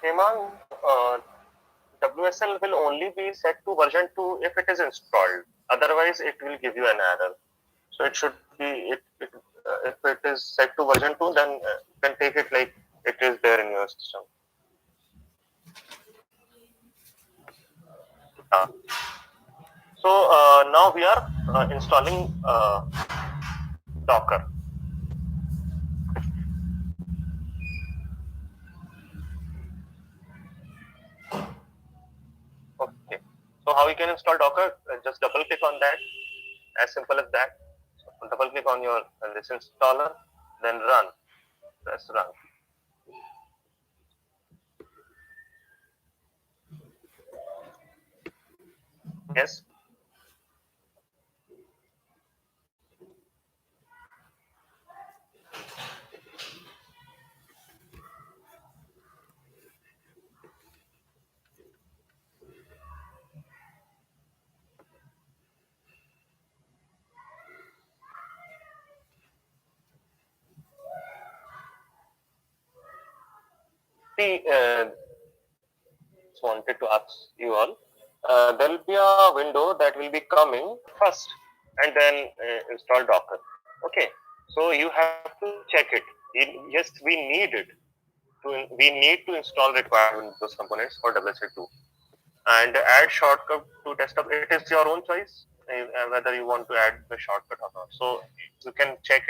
Hemang, WSL will only be set to version 2 if it is installed. Otherwise, it will give you an error. So it should be if it is set to version 2, then you can take it like it is there in your system. So now we are installing Docker. Okay. So how you can install Docker? Just double click on that. As simple as that. So double click on your this installer, then run. Press run. Yes. See, just wanted to ask you all. There will be a window that will be coming first, and then install Docker. Okay. So you have to check it. Yes, we need it. We need to install required Windows components for WSL2 and add shortcut to desktop. It is your own choice whether you want to add the shortcut or not. So you can check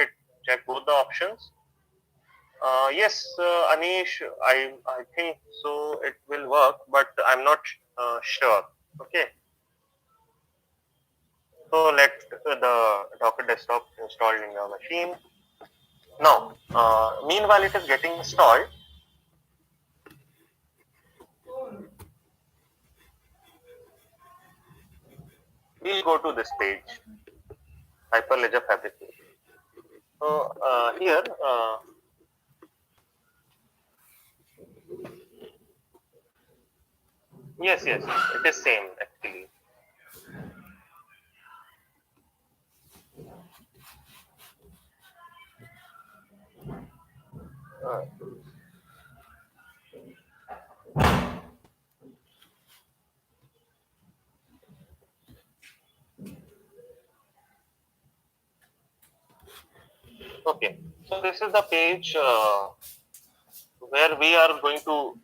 both the options. Yes, Anish, I think so. It will work, but I'm not sure. Okay. So let the Docker desktop installed in your machine. Now, meanwhile, it is getting installed. We'll go to this page, Hyperledger Fabric page. So here, Yes, it is same actually. Uh, okay, so this is the page where we are going to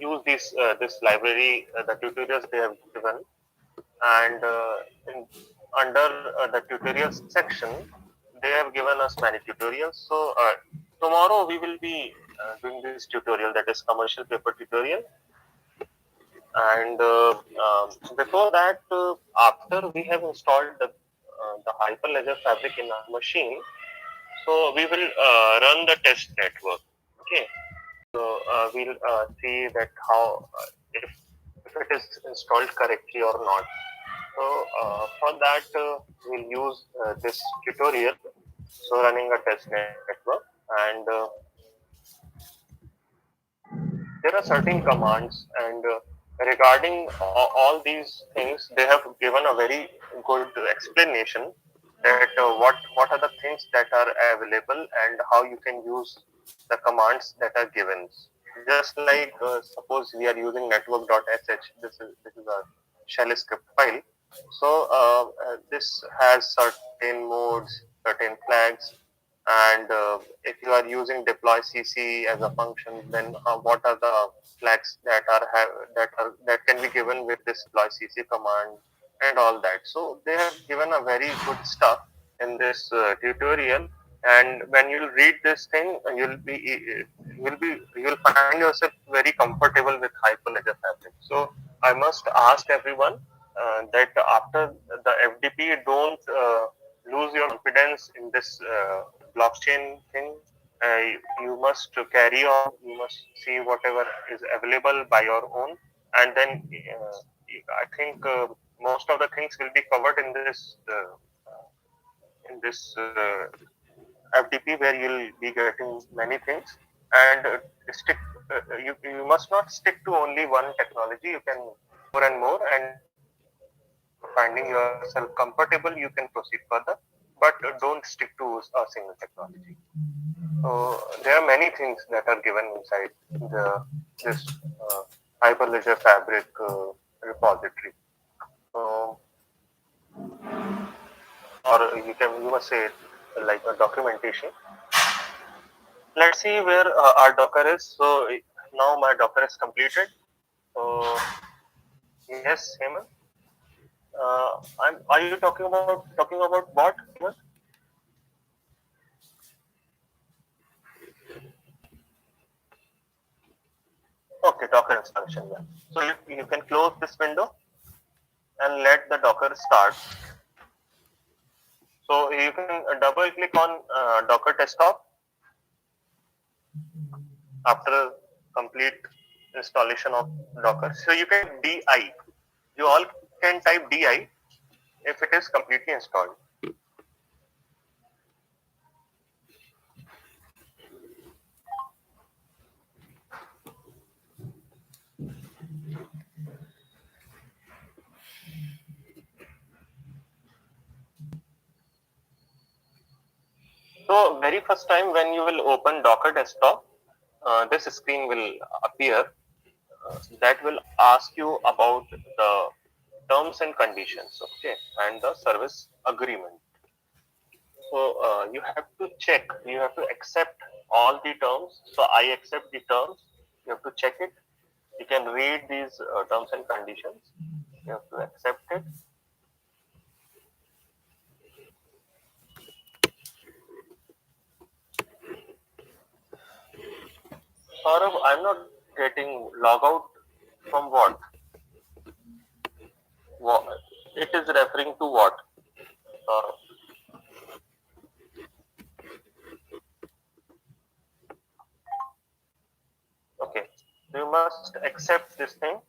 use this library, the tutorials they have given, and in, under the tutorials section, they have given us many tutorials. So tomorrow we will be doing this tutorial, that is commercial paper tutorial. And before that, after we have installed the Hyperledger fabric in our machine, so we will run the test network. Okay, so we'll see that how if it is installed correctly or not. So for that, we'll use this tutorial. So running a test network, and there are certain commands, and regarding all these things, they have given a very good explanation that what are the things that are available and how you can use the commands that are given. Just like suppose we are using network.sh, this is a shell script file. So this has certain modes, certain flags, and if you are using deploy cc as a function, then what are the flags that can be given with this deploy cc command and all that. So they have given a very good stuff in this tutorial, and when you read this thing, you'll find yourself very comfortable with Hyperledger Fabric. So I must ask everyone that after the FDP, don't lose your confidence in this blockchain thing. You must carry on. You must see whatever is available by your own, and then I think most of the things will be covered in this FDP, where you'll be getting many things. And stick. You must not stick to only one technology. You can more and more, and finding yourself comfortable, you can proceed further, but don't stick to a single technology. So there are many things that are given inside this Hyperledger Fabric repository. So, or you must say like a documentation. Let's see where our Docker is. So now my Docker is completed. So yes, Hemant. Are you talking about what, Hemant? Okay, Docker installation. Yeah. So you can close this window and let the Docker start. So you can double click on Docker desktop after complete installation of Docker. So you can DI. You all can type DI if it is completely installed. So very first time when you will open Docker desktop, this screen will appear that will ask you about the terms and conditions, okay, and the service agreement. So you have to check, you have to accept all the terms. So I accept the terms. You have to check it. You can read these terms and conditions. You have to accept it. Saurabh, I'm not getting log out from what? What? It is referring to what? Saurabh? Okay. You must accept this thing.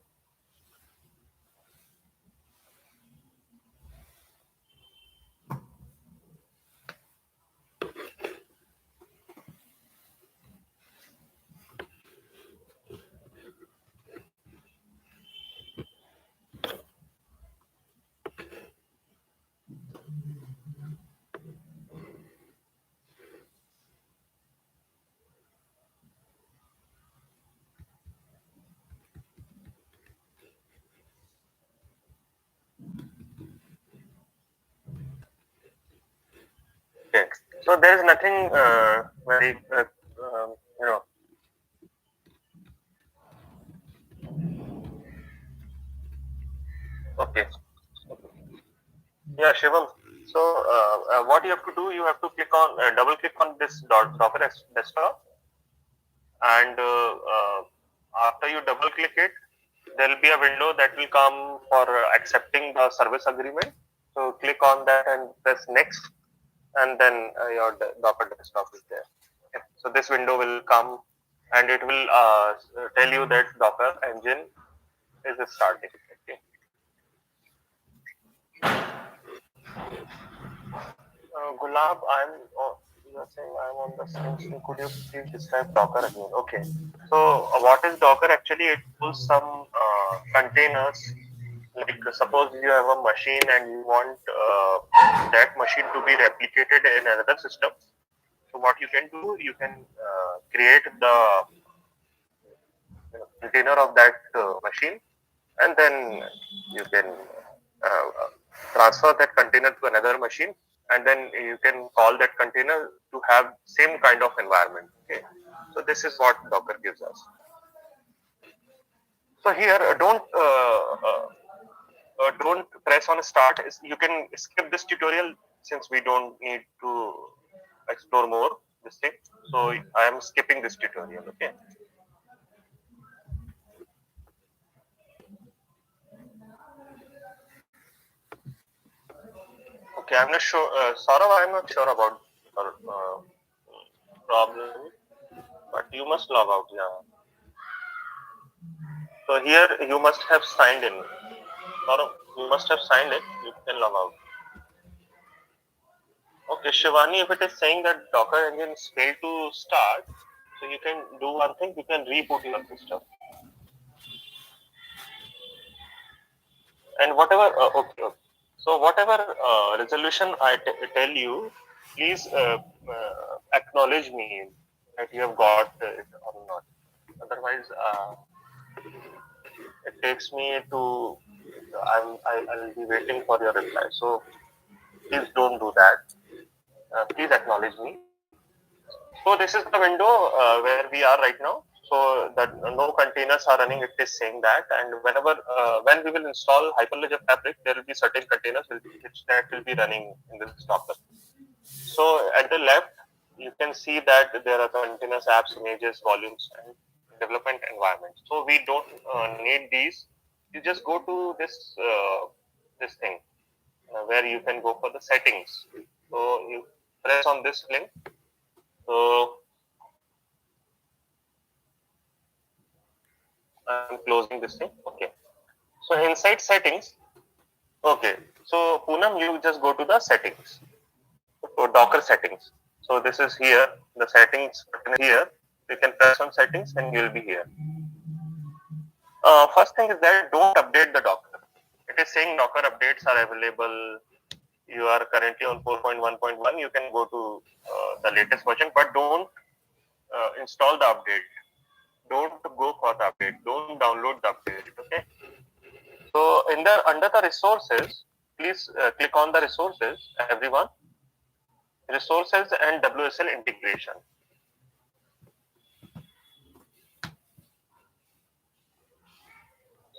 Okay, so there is nothing very you know. Okay, yeah, Shivam. So what you have to do, you have to click on double click on this Docker desktop, and after you double click it, there will be a window that will come for accepting the service agreement. So click on that and press next, and then your Docker desktop is there. Okay. So this window will come, and it will tell you that Docker engine is starting. Okay. Gulab, you are saying I'm on the same screen. Could you please describe Docker again? Okay. So what is Docker actually? It pulls some containers. Like suppose you have a machine and you want that machine to be replicated in another system. So what you can do, you can create the container of that machine, and then you can transfer that container to another machine, and then you can call that container to have same kind of environment. Okay, so this is what Docker gives us. So here, don't press on start. You can skip this tutorial since we don't need to explore more this thing. So I am skipping this tutorial. Okay. Okay, I'm not sure. Saurav, I'm not sure about your problem, but you must log out. Yeah. So here you must have signed in. Saurav, you must have signed it. You can log out. Okay, Shivani, if it is saying that Docker engine failed to start, so you can do one thing. You can reboot your system. And whatever. Okay. So whatever resolution I tell you, please acknowledge me that you have got it or not. Otherwise, it takes me to. I'll be waiting for your reply. So please don't do that. Please acknowledge me. So this is the window where we are right now. So that no containers are running. It is saying that, and when we will install Hyperledger Fabric, there will be certain containers which that will be running in this Docker. So at the left, you can see that there are containers, apps, images, volumes, and development environment. So we don't need these. You just go to this thing where you can go for the settings. So you press on this link. So I'm closing this thing. Okay. So inside settings. Okay. So Poonam, you just go to the settings. So Docker settings. So this is here. The settings button is here. You can press on settings and you'll be here. First thing is that don't update the Docker. It is saying Docker updates are available. You are currently on 4.1.1. You can go to the latest version, but don't install the update. Don't go for the update. Don't download the update. Okay. So under the resources, please click on the resources. Everyone, resources and WSL integration.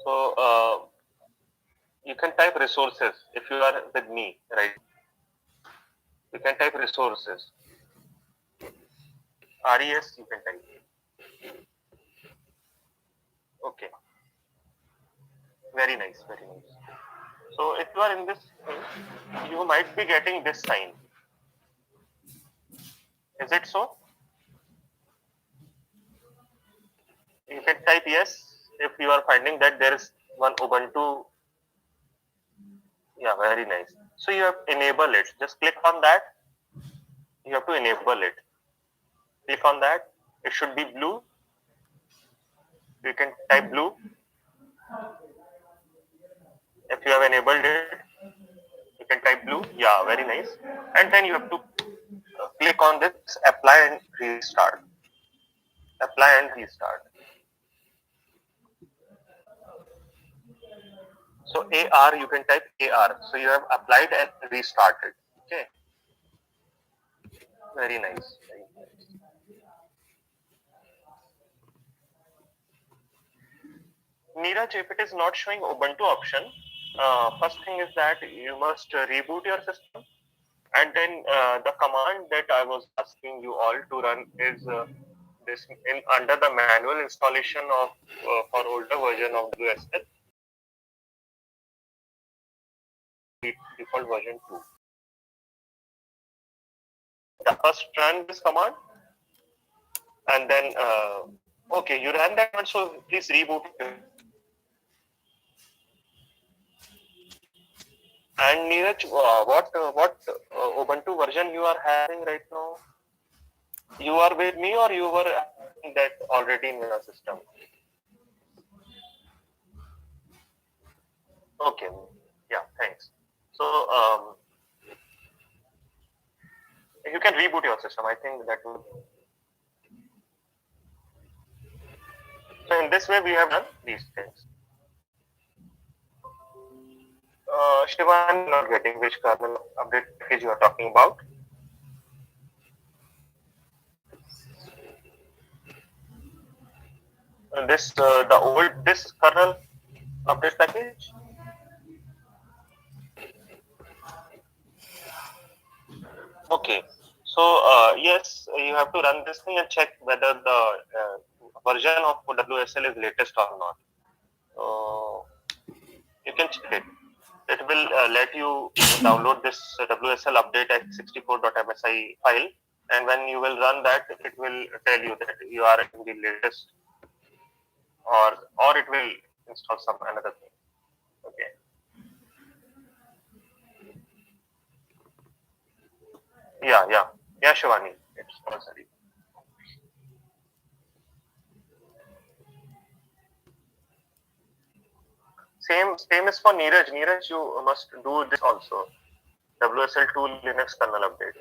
So you can type resources if you are with me, right? You can type resources. RES you can type. Okay. Very nice, very nice. So if you are in this thing, you might be getting this sign. Is it so? You can type yes if you are finding that there is one Ubuntu. Yeah, very nice. So you have enable it. Just click on that. You have to enable it. Click on that. It should be blue. You can type blue. If you have enabled it, you can type blue. Yeah, very nice. And then you have to click on this apply and restart. Apply and restart. So AR, you can type AR. So you have applied and restarted. Okay. Very nice. Very nice. Neeraj, if it is not showing Ubuntu option, first thing is that you must reboot your system, and then the command that I was asking you all to run is this in under the manual installation of for older version of WSL default version 2. First run this command, and then okay, you ran that one, so please reboot it. And Neeraj, what Ubuntu version you are having right now? You are with me, or you were having that already in your system? Okay, yeah, thanks. So you can reboot your system. I think that would. So in this way, we have done these things. Shivan, not getting which kernel update package you are talking about. This kernel update package. Okay, so yes, you have to run this thing and check whether the version of WSL is latest or not. So you can check it. It will let you download this WSL update x64.msi file, and when you will run that, it will tell you that you are in the latest, or it will install some another thing. Okay. Yeah, Shivani, it's compulsory. Same is for Neeraj. Neeraj, you must do this also. WSL2 Linux kernel update.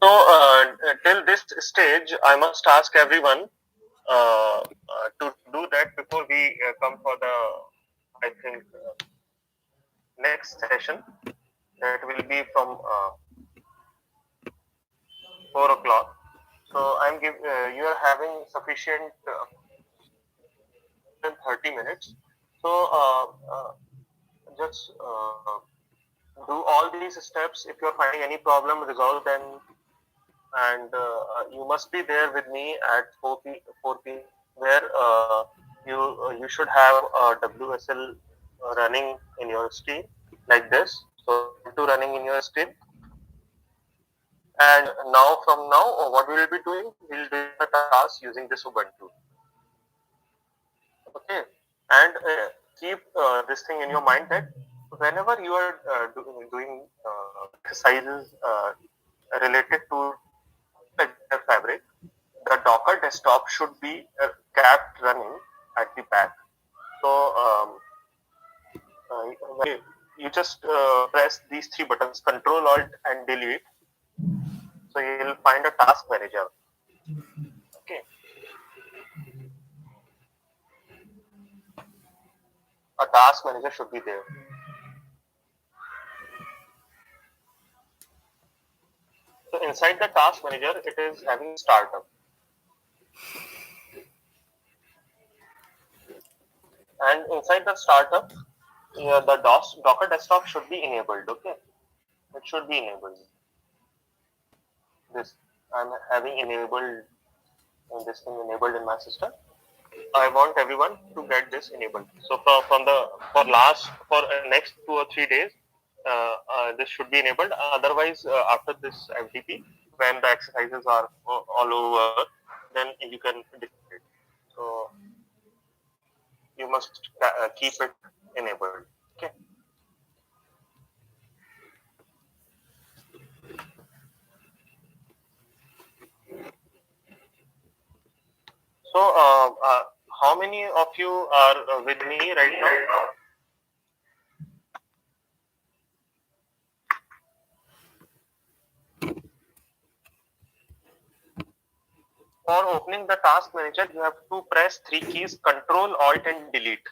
So till this stage, I must ask everyone to do that before we come for the, I think, next session. That will be from 4 o'clock. So you are having sufficient 30 minutes. So just do all these steps. If you are finding any problem, resolve them, and you must be there with me at 4 p. where you should have a WSL running in your stream like this. So to running in your stream, and from now, what we will be doing, we'll do the task using this Ubuntu. Okay, and keep this thing in your mind that whenever you are doing exercises related to the fabric, the Docker desktop should be kept running at the back. So you just press these three buttons, Control, Alt, and Delete. So you'll find a task manager. Okay. A task manager should be there. So inside the task manager, it is having startup. And inside the startup, the Docker desktop should be enabled. Okay. It should be enabled. This I'm having enabled this thing enabled in my system. I want everyone to get this enabled. So for next 2 or 3 days, this should be enabled. Otherwise, after this FTP, when the exercises are all over, then you can disable it. So you must keep it enabled. Okay. So how many of you are with me right now? For opening the task manager, you have to press 3 keys: Control, Alt, and Delete.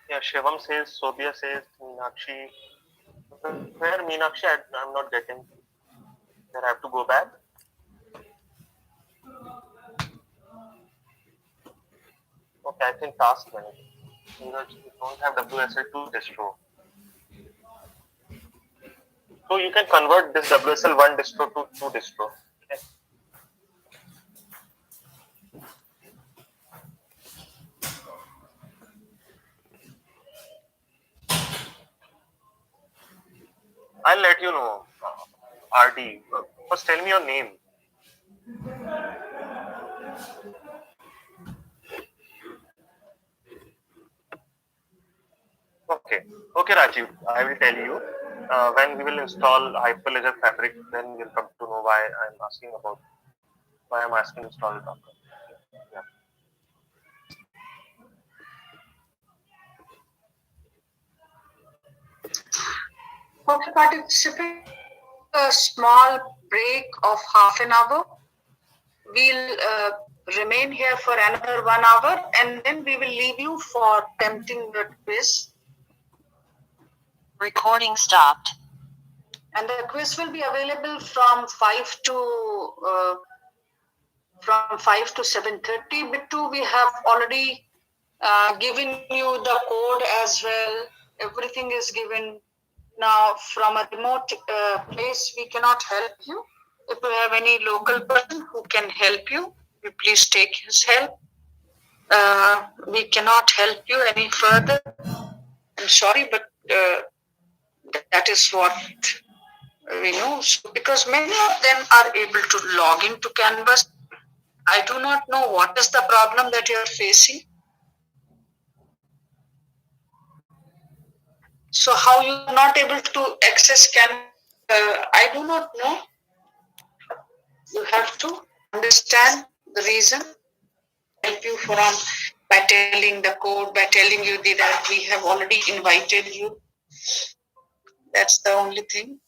Yeah, Shivam says, Sobia says, Meenakshi. Where Meenakshi? I'm not getting. There I have to go back. Okay, I think task manager. You don't have WSL2 distro. So you can convert this WSL1 distro to 2 distro. Okay. I'll let you know, RD. First, tell me your name. Okay, Rajiv. I will tell you when we will install Hyperlaser Fabric. Then you'll come to know why I'm asking to install it. Yeah. Okay, participants, a small break of half an hour. We'll remain here for another 1 hour, and then we will leave you for attempting the quiz. Recording stopped. And the quiz will be available from 5 to 7:30. Bittu, we have already given you the code as well. Everything is given. Now, from a remote place, we cannot help you. If you have any local person who can help you, you please take his help. We cannot help you any further. I'm sorry, but that is what we know. So, because many of them are able to log into Canvas. I do not know what is the problem that you are facing. So how you are not able to access Canvas, I do not know. You have to understand the reason. Help you from by telling the code, by telling you that we have already invited you. That's the only thing.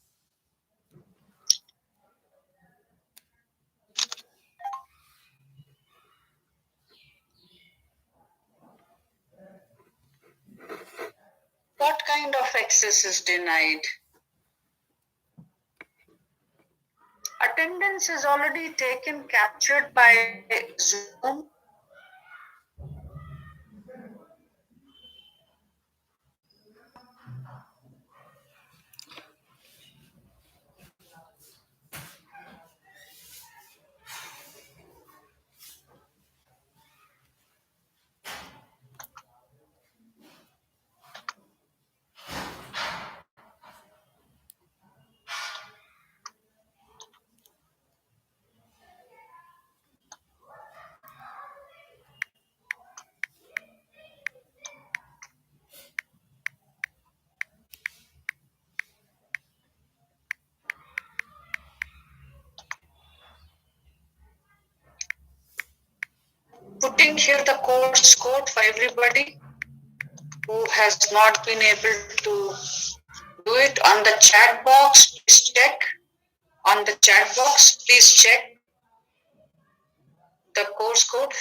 What kind of access is denied? Attendance is already taken, captured by Zoom. Putting here the course code for everybody who has not been able to do it on the chat box. Please check on the chat box. Please check the course code.